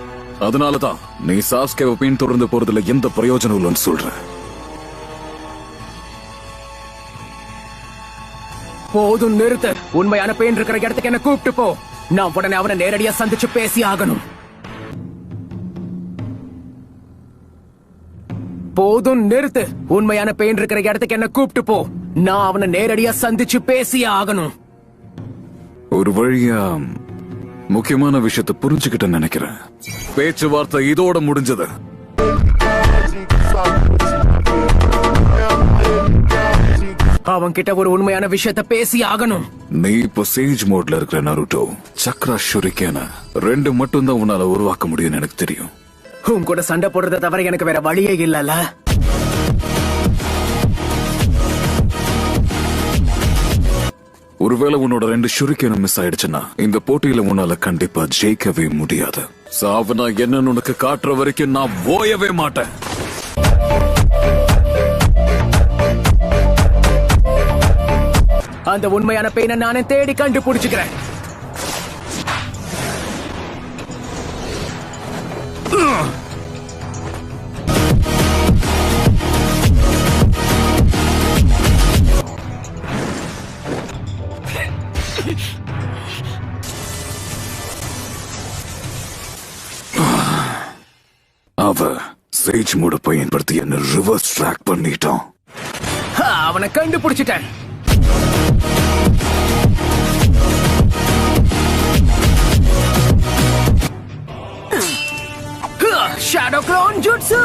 அதனாலதான் நீ சாஸ்கேவை பின்தொடர்ந்து போறதுல எந்த பிரயோஜனம் இல்லைன்னு சொல்ற. போதும், நிறுத்து. உண்மையான பெயின் இருக்கிற இடத்துக்கு என்ன கூப்பிட்டு போ. நான் உடனே அவனை நேரடியா சந்திச்சு பேசி ஆகணும். போதும், நிறுத்து. உண்மையான பெயின் இருக்கிற இடத்துக்கு என்ன கூப்பிட்டு போ. நான் அவனை நேரடியா சந்திச்சு பேசி ஆகணும். ஒரு வழியா முக்கியமான விஷயத்தை புரிஞ்சுக்கிட்டேன்னு நினைக்கிறேன். பேச்சுவார்த்தை இதோட முடிஞ்சது. அவன் கிட்ட ஒரு உண்மையான விஷயத்தை பேசி ஆகணும். நீ இப்போ சேஜ் மோட்ல இருக்கிற நருட்டோ. சக்ரா ஷுரிகேன 2 மட்டும் தான் உன்னால உருவாக்க முடியும்னு எனக்கு தெரியும். உன் கூட சண்டை போடுறத தவிர எனக்கு வேற வழியே இல்லல. ஒருவேளை உன்னோட 2 ஷுரிகேனும் மிஸ் ஆயிடுச்சுன்னா இந்த போட்டியில உன்னால கண்டிப்பா ஜெயிக்கவே முடியாது. சாவனா என்னன்னு உனக்கு காட்டுற வரைக்கும் நான் ஓயவே மாட்டேன். அந்த உண்மையான பெயினை நானே தேடி கண்டுபிடிச்சுக்கிறேன். அவ சேஜ் மூட பயன்படுத்தி என்ன ரிவர்ஸ் ட்ராக் பண்ணிட்டான். அவனை கண்டுபிடிச்சிட்டேன். Shadow Clone Jutsu!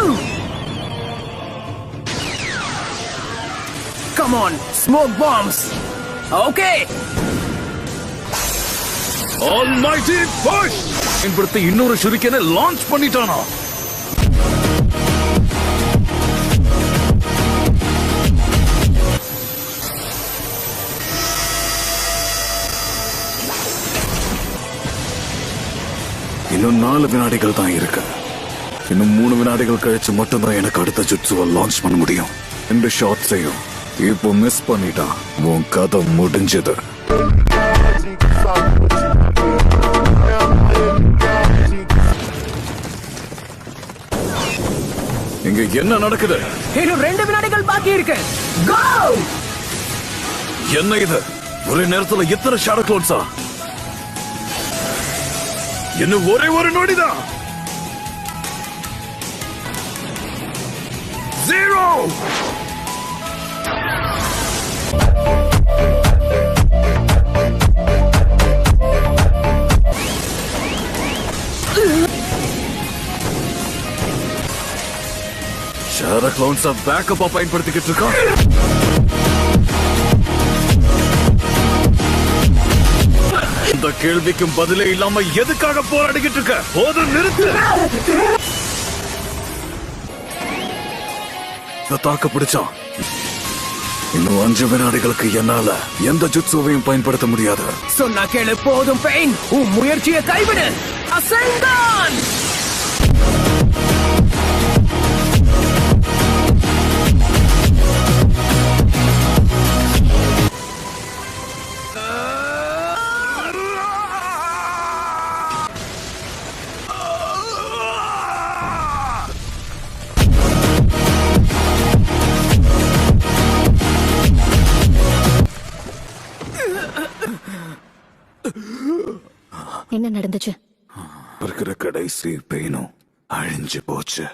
Come on, smoke bombs! Okay almighty push பயன்படுத்தி இன்னொரு ஷுரிக்கனை லான்ச் பண்ணிட்டானா? இன்னும் 4 வினாடிகள் தான் இருக்கு. இன்னும் 3 வினாடிகள் கழிச்சு மட்டும்தான் எனக்கு அடுத்த ஜுட்சுவை லான்ச் பண்ண முடியும். 2 ஷாட் செய்யும். இப்போ மிஸ் பண்ணிட்டான். உன் கதை முடிஞ்சது. இங்க என்ன நடக்குது? இன்னும் 2 வினாடிகள் பாக்கி இருக்கு. கோ! என்ன இது? ஒரே நேரத்துல எத்தனை ஷேடோ க்ளோன்ஸா? இன்னும் ஒரே ஒரு நொடிதான். 0. ஷேடோ க்ளோன்ஸை பேக்கப்பா பயன்படுத்திக்கிட்டு இருக்கான். இந்த கேள்விக்கும் பதிலே இல்லாம எதுக்காக போராடிக்கிட்டு இருக்க? போதும், நிறுத்து. தாக்க பிடிச்சான். இன்னும் 5 வினாடிகளுக்கு என்னால எந்த ஜுட்சுவையும் பயன்படுத்த முடியாது. சொன்னா கேளு, போதும் பெயின். உன் முயற்சியை கைவிடு. அசைந்தான். என்ன நடந்துச்சு? இருக்கிற கடைசி பெயினும் அழிஞ்சு போச்சு.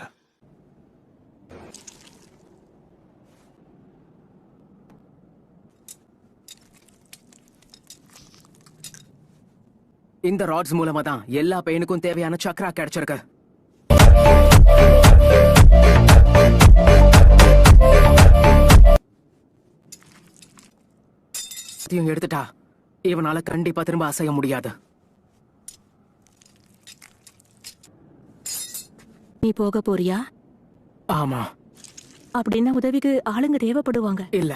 இந்த ராட்ஸ் மூலமா தான் எல்லா பெயினுக்கும் தேவையான சக்ரா கிடைச்சிருக்கு. எடுத்துட்டா இவனால கண்டிப்பா திரும்ப அசைய முடியாது. நீ போக போறியா? ஆமா. அப்படின்னா உதவிக்கு ஆளுங்க தேவைப்படுவாங்க. இல்ல,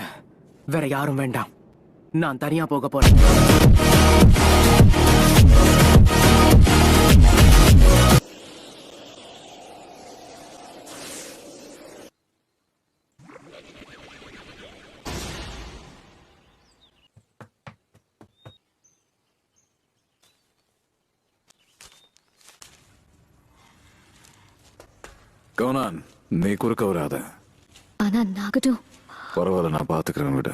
வேற யாரும் வேண்டாம். நான் தனியா போக போறேன். கோனான், நீ குறுக்க வராத. ஆனா நாகட்டு பரவாயில்ல, நான் பாத்துக்கிறேன். விட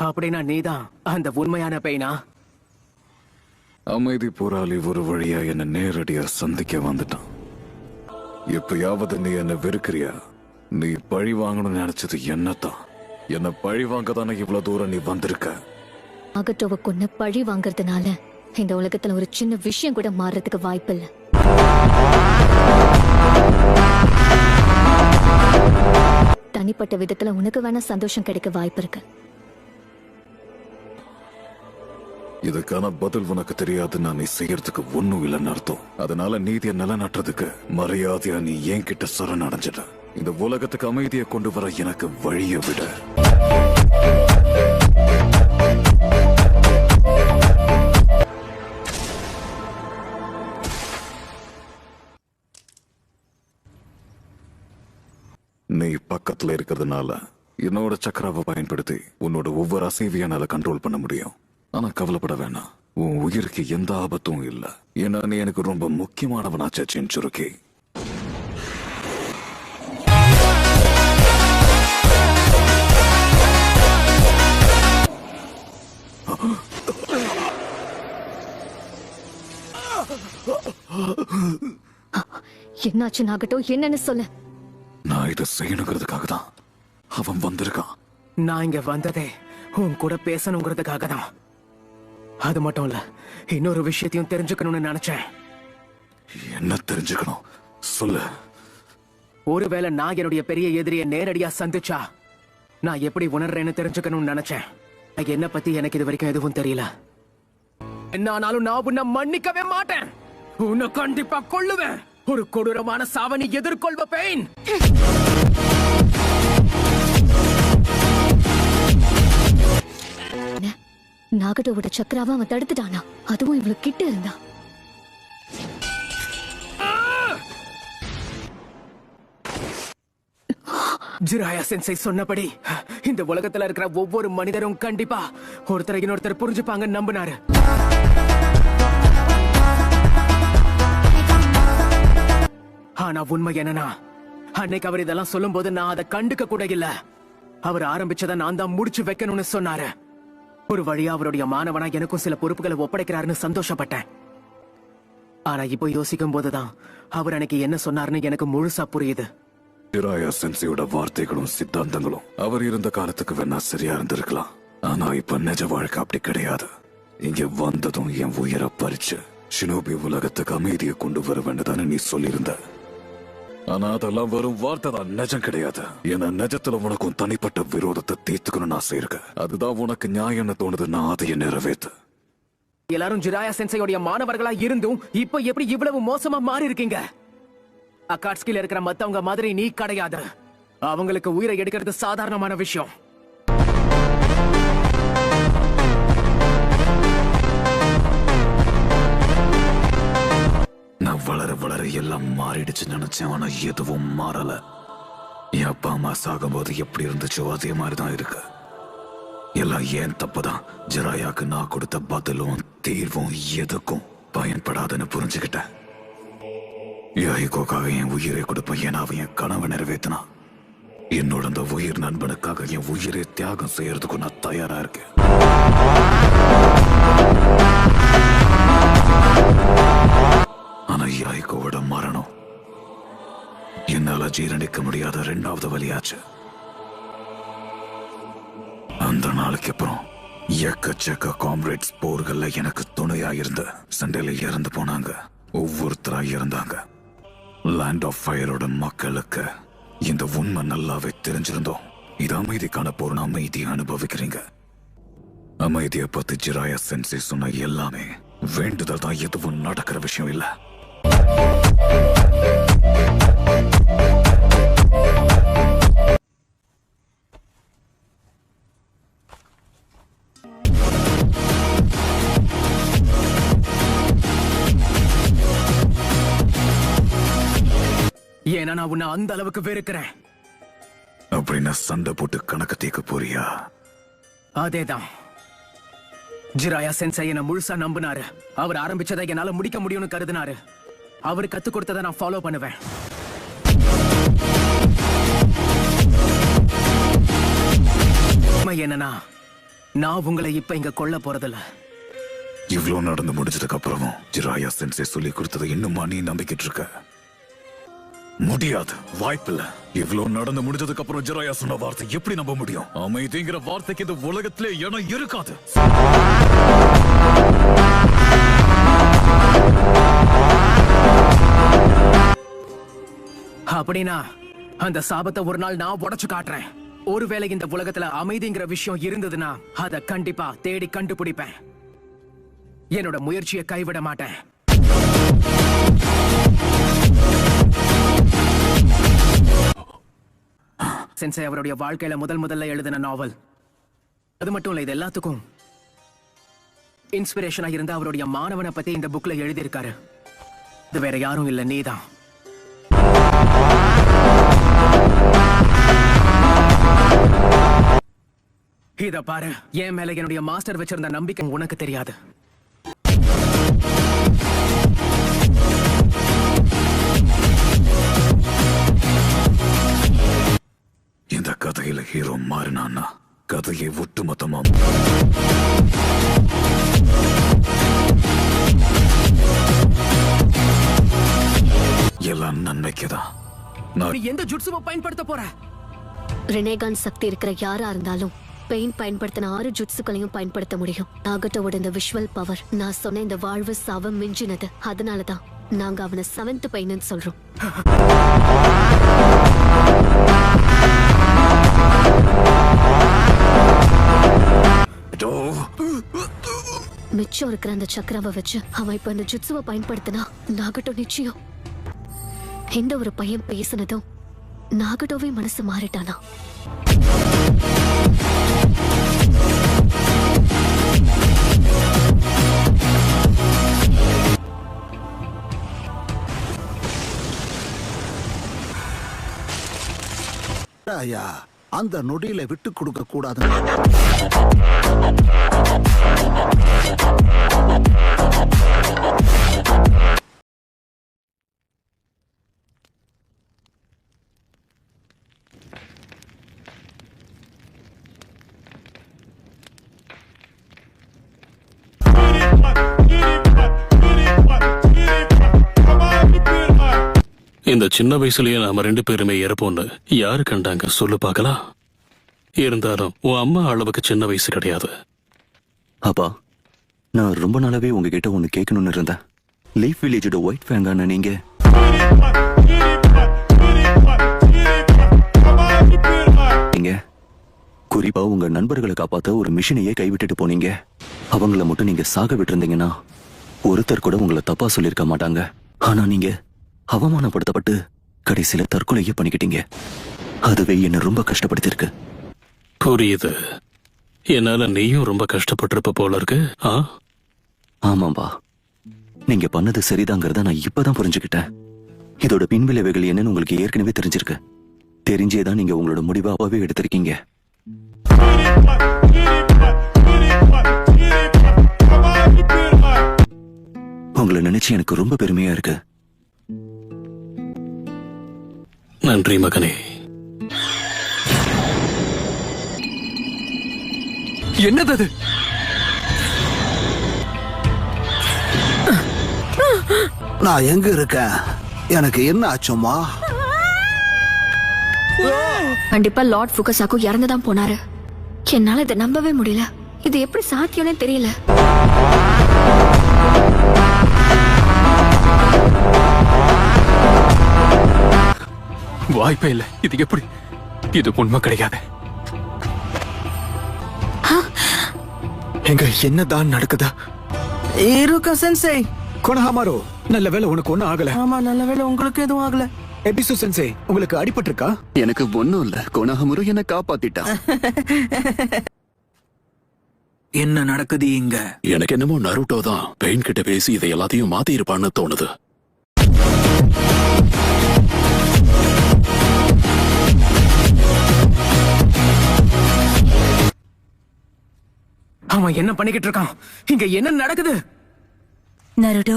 அப்படின்னா நீதான் அந்த உண்மையான பெயினா? அமைதி போராளி ஒரு வழியா என்ன நேரடியா சந்திக்க வந்துட்டான். எப்பயாவது நீ என்ன வெறுக்கிறியா? நீ பழி வாங்கணும்னு நினைச்சது என்னத்தான்? என்ன பழி வாங்க தானே இவ்வளவு தூரம் நீ வந்திருக்க. நாகட்டோவை கொன்னு பழி வாங்கறதுனால இந்த உலகத்துல ஒரு சின்ன விஷயம் கூட மாறுறதுக்கு வாய்ப்பு இல்ல. தனிப்பட்ட விதத்துல உனக்கு வேணா சந்தோஷம் கிடைக்க வாய்ப்பு இருக்கு. இதுக்கான பதில் உனக்கு தெரியாதுன்னா நீ செய்யறதுக்கு ஒண்ணும் இல்லைன்னு அர்த்தம். அதனால நீதியை நிலநாட்டுறதுக்கு மரியாதையா நீ என்கிட்ட சரணடைஞ்சிட்ட. இந்த உலகத்துக்கு அமைதியை கொண்டு வர எனக்கு வழியை விட. நீ பக்கத்துல இருக்கிறதுனால என்னோட சக்கராவை பயன்படுத்தி உன்னோட ஒவ்வொரு அசைவையும் என்னால கண்ட்ரோல் பண்ண முடியும். ஆனா கவலைப்பட வேணாம், உன் உயிருக்கு எந்த ஆபத்தும் இல்ல. ஏன்னா நீ எனக்கு ரொம்ப முக்கியமானவனாச்சே சின்சுருக்கி. என்னாச்சு நாகட்டோ? என்னன்னு சொல்லு. நான் இதை செய்யணுங்கிறதுக்காக தான் அவன் வந்திருக்கான். நான் இங்க வந்ததே உன் கூட பேசணுங்கிறதுக்காக தான். அது மட்டும் இல்ல, இன்னொரு விஷயத்தையும் தெரிஞ்சுக்கணும்னு நினைச்சேன். என்ன தெரிஞ்சுக்கணும் சொல்லு. ஒருவேளை நான் என்னுடைய பெரிய எதிரியை நேரடியா சந்திச்சா நான் எப்படி உணர்றேன்னு தெரிஞ்சுக்கணும்னு நினைச்சேன். என்ன பத்தி எனக்கு இது வரைக்கும் எதுவும் தெரியல. என்னானாலும் நான் உன்னை மன்னிக்கவே மாட்டேன். உன்னை கண்டிப்பா கொல்லுவேன். ஒரு கொடூரமான சாவணி எதிர்கொள்வ பெயின். நாகட்டோட சக்கராவை அவன் தடுத்துட்டானா? அதுவும் இவ்வளவு கிட்ட இருந்தா. ஜிராயா சென்சை சொன்னபடி இந்த உலகத்துல இருக்கிற ஒவ்வொரு மனிதரும் கண்டிப்பா ஒருத்தரை இன்னொருத்தர் புரிஞ்சுப்பாங்க நம்பினாரு. ஆனா உண்மை என்னன்னா, அன்னைக்கு அவர் இதெல்லாம் சொல்லும் போது நான் அதை கண்டுக்க கூட இல்ல. அவர் ஆரம்பிச்சதை நான் தான் முடிச்சு வைக்கணும்னு சொன்னாரு. ஒரு வழியா அவருடைய மாணவனா எனக்கும் சில பொறுப்புகளை ஒப்படைக்கிறாருன்னு சந்தோஷப்பட்டேன். ஆனா இப்போ யோசிக்கும் போதுதான் அவர் அன்னைக்கு என்ன சொன்னாருன்னு எனக்கு முழுசா புரியுது. ஜிராயா சென்சையோட வார்த்தைகளும் சித்தாந்தங்களும் அவர் இருந்த காலத்துக்கு வேணா சரியா இருந்திருக்கலாம். ஆனா இப்ப நிஜ வாழ்க்கை அப்படி கிடையாது. இங்க வந்ததும் என் உயிரை பறிச்சு ஷினோபி உலகத்துக்கு அமைதியை கொண்டு வர வேண்டியதானே நீ சொல்லியிருந்த. ஆனா அதெல்லாம் வெறும் வார்த்தை தான், நிஜம் கிடையாது. ஏன்னா நிஜத்துல உனக்கும் தனிப்பட்ட விரோதத்தை தீர்த்துக்கணும்னு ஆசை இருக்கு. அதுதான் உனக்கு நியாயம்னு தோணுது. நான் அதையே நிறைவேற்று. எல்லாரும் ஜிராயா சென்சையோட மாணவர்களா இருந்தும் இப்ப எப்படி இவ்வளவு மோசமா மாறி இருக்கீங்க? அகாட்ஸ்கில இருக்கிற மத்தவங்க மாதிரி நீ கிடையாது. அவங்களுக்கு உயிரை எடுக்கிறது சாதாரணமான விஷயம். நான் வளர வளர எல்லாம் மாறிடுச்சு நினைச்சேன். ஆனா எதுவும் மாறல. என் அப்பா அம்மா சாகும்போது எப்படி இருந்துச்சோ அதே மாதிரிதான் இருக்கு. எல்லாம் ஏன் தப்புதான். ஜிராயாக்கு நான் கொடுத்த பதிலும் தீர்வும் எதுக்கும் பயன்படாதுன்னு புரிஞ்சுக்கிட்டேன். யாய்கோக்காக என் உயிரை கொடுப்பேன். ஏன்னா அவன் என் கனவை நிறைவேற்றினான். என்னோட அந்த உயிர் நண்பனுக்காக என் உயிரை தியாகம் செய்யறதுக்கு நான் தயாரா இருக்கேன். ஆனா யாய்கோவோட மரணம் என்னால ஜீரணிக்க முடியாத 2வது வலியாச்சு. அந்த நாளைக்கு அப்புறம் எக்கச்சக்க காம்ரேட்ஸ் போர்கள்ல எனக்கு துணையா இருந்த சண்டையில இறந்து போனாங்க. ஒவ்வொருத்தரா இறந்தாங்க. லேண்ட் ஆஃப் ஃபயரோட மக்களுக்கு இந்த உண்மை நல்லாவே தெரிஞ்சிருந்தோம். இது அமைதிக்கான போர். அமைதியை அனுபவிக்கிறீங்க. அமைதியை பத்தி ஜிராயா சென்சை சொன்ன எல்லாமே வேண்டுதல் தான், எதுவும் நடக்கிற விஷயம் இல்ல. ஏன்னா நான் உன்னை அந்த அளவுக்கு வெறுக்கிறேன். அப்படின்னா சண்டை போட்டு கணக்கு தீர்க்க போறியா? அதேதான். ஜிராயா சென்சை என்ன முழுசா நம்பினாரு. அவர் ஆரம்பிச்சதை என்னால முடிக்க முடியும்னு கருதினாரு. அவர் கத்து கொடுத்ததை நான் ஃபாலோ பண்ணுவேன். என்னன்னா, நான் உங்களை இப்ப இங்க கொல்ல போறதில்ல. இவ்வளவு நடந்து முடிஞ்சதுக்கு அப்புறமும் ஜிராயா சென்சை சொல்லி கொடுத்ததை இன்னுமா நீ நம்பிக்கிட்டு இருக்க? முடியாது, வாய்ப்பில்ல. இவ்வளவு நடந்து முடிஞ்சதுக்கு அப்புறம் ஜிராயா சொன்ன வார்த்தை எப்படி நம்ப முடியும்? அமைதிங்கிற வார்த்தைக்கு இந்த உலகத்திலே இடம் இருக்காது. அப்படின்னா அந்த சாபத்தை ஒரு நாள் நான் உடைச்சு காட்டுறேன். ஒருவேளை இந்த உலகத்துல அமைதிங்கிற விஷயம் இருந்ததுன்னா அதை கண்டிப்பா தேடி கண்டுபிடிப்பேன். என்னோட முயற்சியை கைவிட மாட்டேன். சென்சை அவருடைய வாழ்க்கையில முதல்ல எழுதின நாவல். அது மட்டும் இல்ல, இது எல்லாத்துக்கும் இன்ஸ்பிரேஷனா இருந்த அவருடைய மாணவனை பத்தி இந்த புக்ல எழுதியிருக்காரு. இது வேற யாரும் இல்ல, நீதான். இத பாரு, என் மேல என்னுடைய மாஸ்டர் வச்சிருந்த நம்பிக்கை உனக்கு தெரியாது. இந்த கதையில ஹீரோ மாறினான்னா கதையை ஒட்டுமொத்தமா எல்லாம் நன்மைக்குதான். நீ எந்த ஜுட்சுவை பயன்படுத்த போற? ரினேகான் சக்தி இருக்கிற யாரா இருந்தாலும் பெயின் பயன்படுத்தின 6 ஜுட்சுகளையும் பயன்படுத்த முடியும். நாகட்டோட இந்த விஷுவல் பவர் நான் சொன்ன இந்த வாழ்வு சாவம் மிஞ்சினது. அதனாலதான் நாங்க அவனை 7th பெயின்னு சொல்றோம். நருட்டோ. மிச்சம் இருக்கிற அந்த சக்கராவை வச்சு அவன் இப்ப அந்த ஜுட்சுவை பயன்படுத்தினா நாகட்டோ நிச்சயம். எந்த ஒரு பையன் பேசினதும் நாகட்டோவே மனசு மாறிட்டானா? ஐயா, அந்த நொடியில விட்டு கொடுக்க கூடாது. இந்த சின்ன வயசுலயே நாம 2 பேருமே இறப்போம்னு யாரு கண்டாங்க சொல்லு பார்க்கலாம். இருந்தாலும் உன் அம்மா அளவுக்கு சின்ன வயசு கிடையாது. அப்பா, நான் ரொம்ப நாளாவே உங்ககிட்ட ஒண்ணு கேட்கணும்னு இருந்தேன். லீஃப் வில்லேஜோட ஒயிட் ஃபேங்கான நீங்க குறிப்பா உங்க நண்பர்களை காப்பாத்த ஒரு மிஷினையே கைவிட்டுட்டு போனீங்க. அவங்கள மட்டும் நீங்க சாக விட்டுருந்தீங்கன்னா ஒருத்தர் கூட உங்களை தப்பா சொல்லிருக்க மாட்டாங்க. ஆனா நீங்க அவமானப்படுத்தப்பட்டு கடைசியில தற்கொலையே பண்ணிக்கிட்டீங்க. அதுவே என்ன ரொம்ப கஷ்டப்படுத்திருக்கு. புரியுது. என்னால நீயும் ரொம்ப கஷ்டப்பட்டிருப்ப போல இருக்கு. ஆமாம்பா, நீங்க பண்ணது சரிதாங்கிறத நான் இப்பதான் புரிஞ்சுக்கிட்டேன். இதோட பின்விளைவுகள் என்னன்னு உங்களுக்கு ஏற்கனவே தெரிஞ்சிருக்கு. தெரிஞ்சேதான் நீங்க உங்களோட முடிவை அப்பவே எடுத்திருக்கீங்க. உங்களை நினைச்சு எனக்கு ரொம்ப பெருமையா இருக்கு. நன்றி மகனே. என்னது? நான் எங்க இருக்கேன்? எனக்கு என்ன ஆச்சுமா? கண்டிப்பா லார்ட் ஃபுகசாக்கு இறந்துதான் போனாரு. என்னால இதை நம்பவே முடியல. இது எப்படி சாத்தியம்னே தெரியல. வாய்ப்பே இல்ல. இது எப்படி? இது உண்மை கிடையாது. எங்க என்னதான் நடக்குதா? ஏருகா சென்சே. கொனஹாமாரோ, நல்ல வேளை உனக்கு ஒண்ணும் ஆகல. ஆமா, நல்ல வேளை உங்களுக்கு எதுவும் ஆகல. எபிசு சென்சே, உங்களுக்கு அடிபட்டிருக்கா? எனக்கு ஒண்ணும் இல்ல. கொனஹாமாரோ என்ன காப்பாத்திட்டா. என்ன நடக்குது இங்க? எனக்கு என்னமோ நருட்டோ தான் பெயின் கிட்ட பேசி இதை எல்லாத்தையும் மாத்தி இருப்பான்னு தோணுது. அவன் என்ன பண்ணிக்கிட்டு இருக்கான்? இங்க என்ன நடக்குது? நருடோ,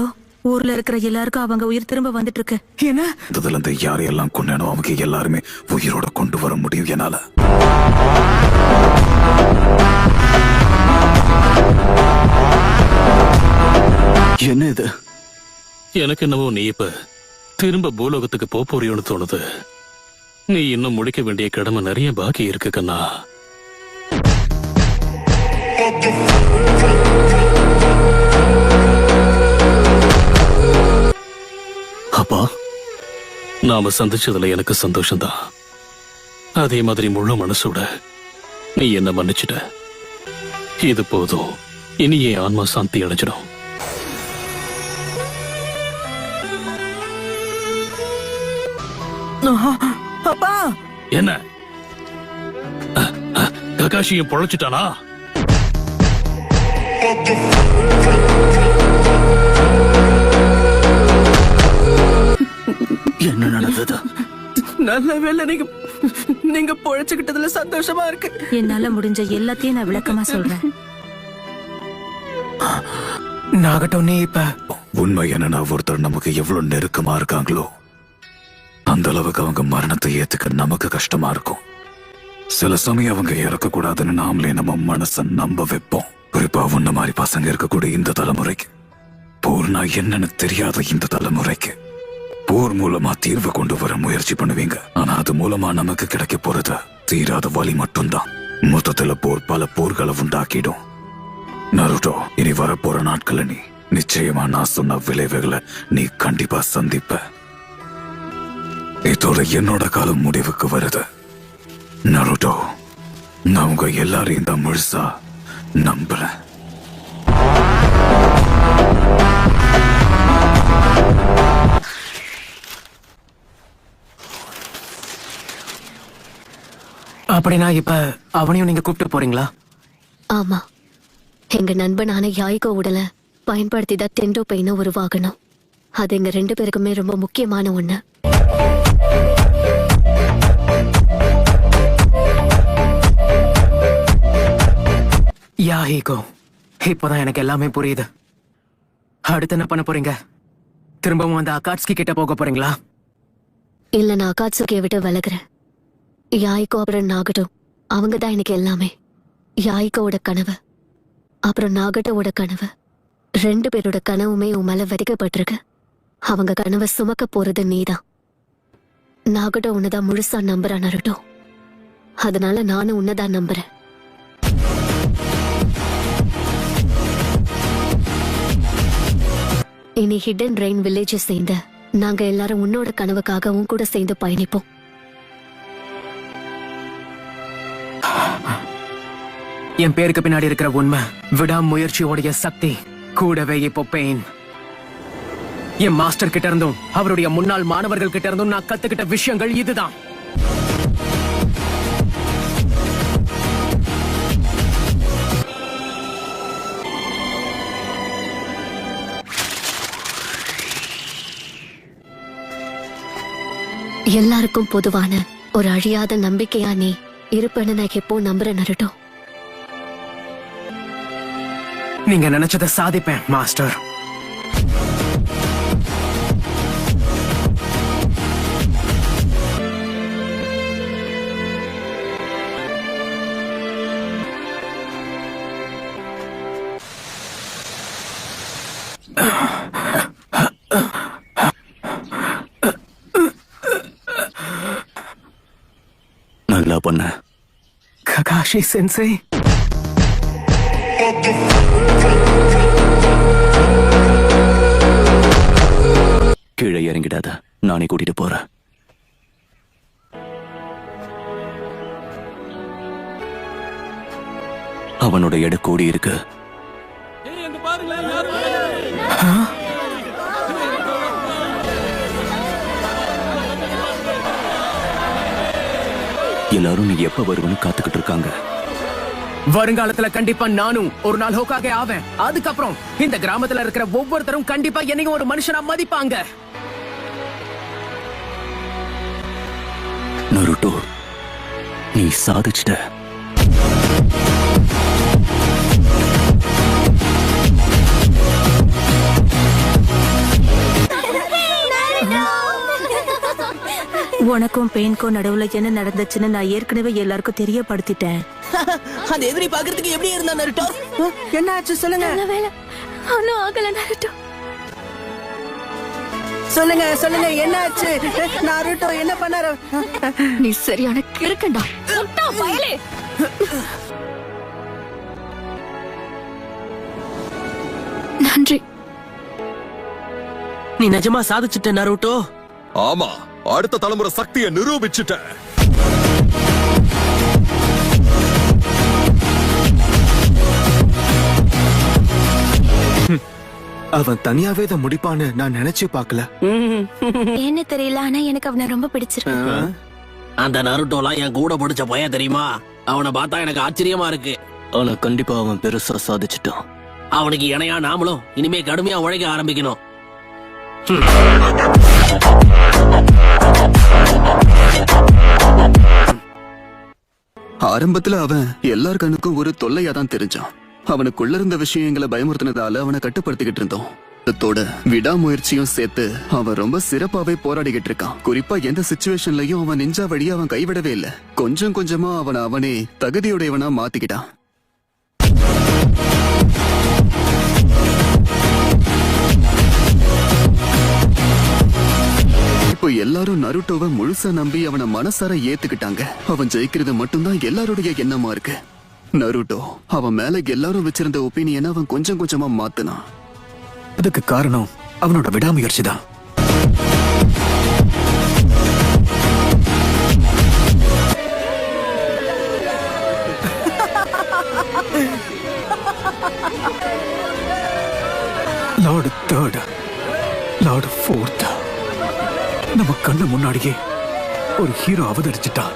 ஊர்ல இருக்கிற எல்லாருக்கும் அவங்க உயிர் திரும்ப வந்துட்டு இருக்கு. என்ன? இதுல இருந்து யாரையெல்லாம் கொன்னோ அவங்க எல்லாருமே உயிரோட கொண்டு வர முடியும் என்னால. என்ன இது? எனக்கு என்னவோ நீ இப்ப திரும்ப பூலோகத்துக்கு போறியோன்னு தோணுது. நீ இன்னும் முடிக்க வேண்டிய கடமை நிறைய பாக்கி இருக்கு கண்ணா. அப்பா, நாம சந்திச்சதுல எனக்கு சந்தோஷம்தான். அதே மாதிரி முழு மனசோட நீ என்ன மன்னிச்சிட்ட. இது போதும். இனி என் ஆன்மா சாந்தி அடைஞ்சிடும். அப்பா, என்ன ககாஷியும் பொழைச்சிட்டானா? என்ன நடந்தது? நல்ல வேளை நீங்க பொழைச்சுக்கிட்டதுல சந்தோஷமா இருக்கு. என்னால முடிஞ்ச எல்லாத்தையும் நான் விளக்கமா சொல்றேன். நாகட்டும், நீ இப்ப உண்மை என்னன்னா ஒருத்தர் நமக்கு எவ்வளவு நெருக்கமா இருக்காங்களோ அந்த அளவுக்கு அவங்க மரணத்தை ஏத்துக்க நமக்கு கஷ்டமா இருக்கும். சில சமயம் அவங்க இறக்க கூடாதுன்னு நாமளே நம்ம மனச நம்ப வைப்போம். குறிப்பா உன்ன மாதிரி பசங்க இருக்கக்கூடிய இந்த தலைமுறைக்கு, போர்னா என்னன்னு தெரியாத இந்த தலைமுறைக்கு போர் மூலமா தீர்வு கொண்டு வர முயற்சி பண்ணுவீங்க. ஆனா அது மூலமா நமக்கு கிடைக்க போறது தீராத வலி மட்டும்தான். மொத்தத்துல போர் பல போர்களை உண்டாக்கிடும். நருட்டோ, இனி வரப்போற நாட்கள நீ நிச்சயமா நான் சொன்ன விளைவுகளை நீ கண்டிப்பா சந்திப்ப. இதோட என்னோட காலம் முடிவுக்கு வருது. நருட்டோ, நான் உங்க எல்லாரையும் தான் முழுசா நம்புறேன். அப்படின்னா இப்ப அவனையும் நீங்க கூப்பிட்டு போறீங்களா? ஆமா, எங்க நண்பனான யாய்கோ உடலை பயன்படுத்தி தான் டென்டோ பெயினை உருவாகணும். அது எங்க 2 பேருக்குமே ரொம்ப முக்கியமான ஒண்ணு. யாஹிகோ, இப்பதான் எனக்கு எல்லாமே புரியுது. அடுத்து என்ன பண்ண போறீங்க? திரும்பவும் அந்த அகாட்ஸ்கி கிட்ட போக போறீங்களா? இல்ல, நான் அகாட்சுகியை விட்டு விலகுறேன். யாய்கோ அப்புறம் நாகட்டோ, அவங்க தான் எனக்கு எல்லாமே. யாய்கோவோட கனவு அப்புறம் நாகட்டோவோட கனவு, 2 பேரோட கனவுமே உன் மேல விதைக்கப்பட்டிருக்கு. அவங்க கனவை சுமக்க போறது நீதான். நாகட்டோ உன்னதான் முழுசா நம்புறா நருட்டோ. அதனால நானும் உன்னதான் நம்புறேன். இனி ஹிடன் ரெயின் வில்லேஜை சேர்ந்த நாங்க எல்லாரும் உன்னோட கனவுக்காக உன் கூட சேர்ந்து பயணிப்போம். என் பேருக்கு பின்னாடி இருக்கிற உண்மை, விடாமுயற்சியோடைய சக்தி, கூடவே இப்போ பெயின். என் மாஸ்டர் கிட்ட இருந்தும் அவருடைய முன்னாள் மாணவர்கள் கிட்ட இருந்தும் நான் கத்துக்கிட்ட விஷயங்கள் இதுதான். எல்லாருக்கும் பொதுவான ஒரு அழியாத நம்பிக்கையா நீ இருப்பேன்னு நான் எப்போ நம்புறேன் நருட்டோ. நீங்க நினைச்சதை சாதிப்பேன் மாஸ்டர். நல்லா பண்ண ககாஷி சென்சே. கீழே இறங்கிடாத, நானே கூட்டிட்டு போறேன். அவனோட எடை கூடி இருக்கு. எல்லாரும் நீ எப்ப வருவன்னு காத்துக்கிட்டு இருக்காங்க. வருங்காலத்துல கண்டிப்பா நானும் ஒரு நாள் ஹோக்காகே ஆவேன். அதுக்கப்புறம் இந்த கிராமத்துல இருக்கிற ஒவ்வொருத்தரும் கண்டிப்பா என்னையும் ஒரு மனுஷனா மதிப்பாங்க. நருட்டோ, நீ சாதிச்சிட்ட. உனக்கும் பெயின்க்கும் நடுவுல என்ன நடந்துச்சுன்னு நான் ஏற்கனவே எல்லாருக்கும் தெரியப்படுத்திட்டேன். அந்த எதிரி பாக்குறதுக்கு எப்படி இருந்தா நருட்டோ? என்ன ஆச்சு சொல்லுங்க. சொல்லுங்க சொல்லுங்க, என்ன ஆச்சு? நருட்டோ என்ன பண்ணாரு? நீ சரியான கிறுக்கண்டா. நன்றி. நீ நிஜமா சாதிச்சிட்ட நருட்டோ. ஆமா, அடுத்த தலைமுறை சக்தியை நிரூபிச்சுட்ட. அவன் தனியாவே இதை முடிப்பான்னு நான் நினைச்சு பார்க்கல. என்ன தெரியல, ஆனா எனக்கு அவனை ரொம்ப பிடிச்சிருக்கு. அந்த நருட்டோலாம் என் கூட படிச்ச பையன் தெரியுமா? அவனை பார்த்தா எனக்கு ஆச்சரியமா இருக்கு. ஆனா கண்டிப்பா அவன் பெருசா சாதிச்சிட்டான். அவனுக்கு இணையா நாமளும் இனிமே கடுமையா உழைக்க ஆரம்பிக்கணும். ஆரம்பத்துல அவன் எல்லார் கண்ணுக்கும் ஒரு தொல்லையா தான் தெரிஞ்சான். அவனுக்குள்ள இருந்த விஷயங்களை பயமுறுத்தினதால அவனை கட்டுப்படுத்திக்கிட்டு இருந்தோம். அதோட விடாமுயற்சியும் சேர்த்து அவன் ரொம்ப சிறப்பாவே போராடிக்கிட்டு இருக்கான். குறிப்பா எந்த சிச்சுவேஷன்லயும் அவன் நெஞ்சா வழியா அவன் கைவிடவே இல்ல. கொஞ்சம் கொஞ்சமா அவனே தகுதியுடையவனா மாத்திக்கிட்டான். இப்போ எல்லாரும் நருட்டோவை முழுசா நம்பி அவனை மனசார ஏத்துக்கிட்டாங்க. அவன் ஜெயிக்கிறது மட்டும்தான் எல்லாருடைய எண்ணமா இருக்கு. நருட்டோ அவன் மேல எல்லாரும் வச்சிருந்த ஒப்பீனியனை அவன் கொஞ்சம் கொஞ்சமா மாத்தினான். அதுக்கு காரணம் அவனோட விடாமுயற்சி தான். லார்டு தேர்ட், லார்டு ஃபோர்த், நம்ம கண்ணு முன்னாடியே ஒரு ஹீரோ அவதரிச்சிட்டான்.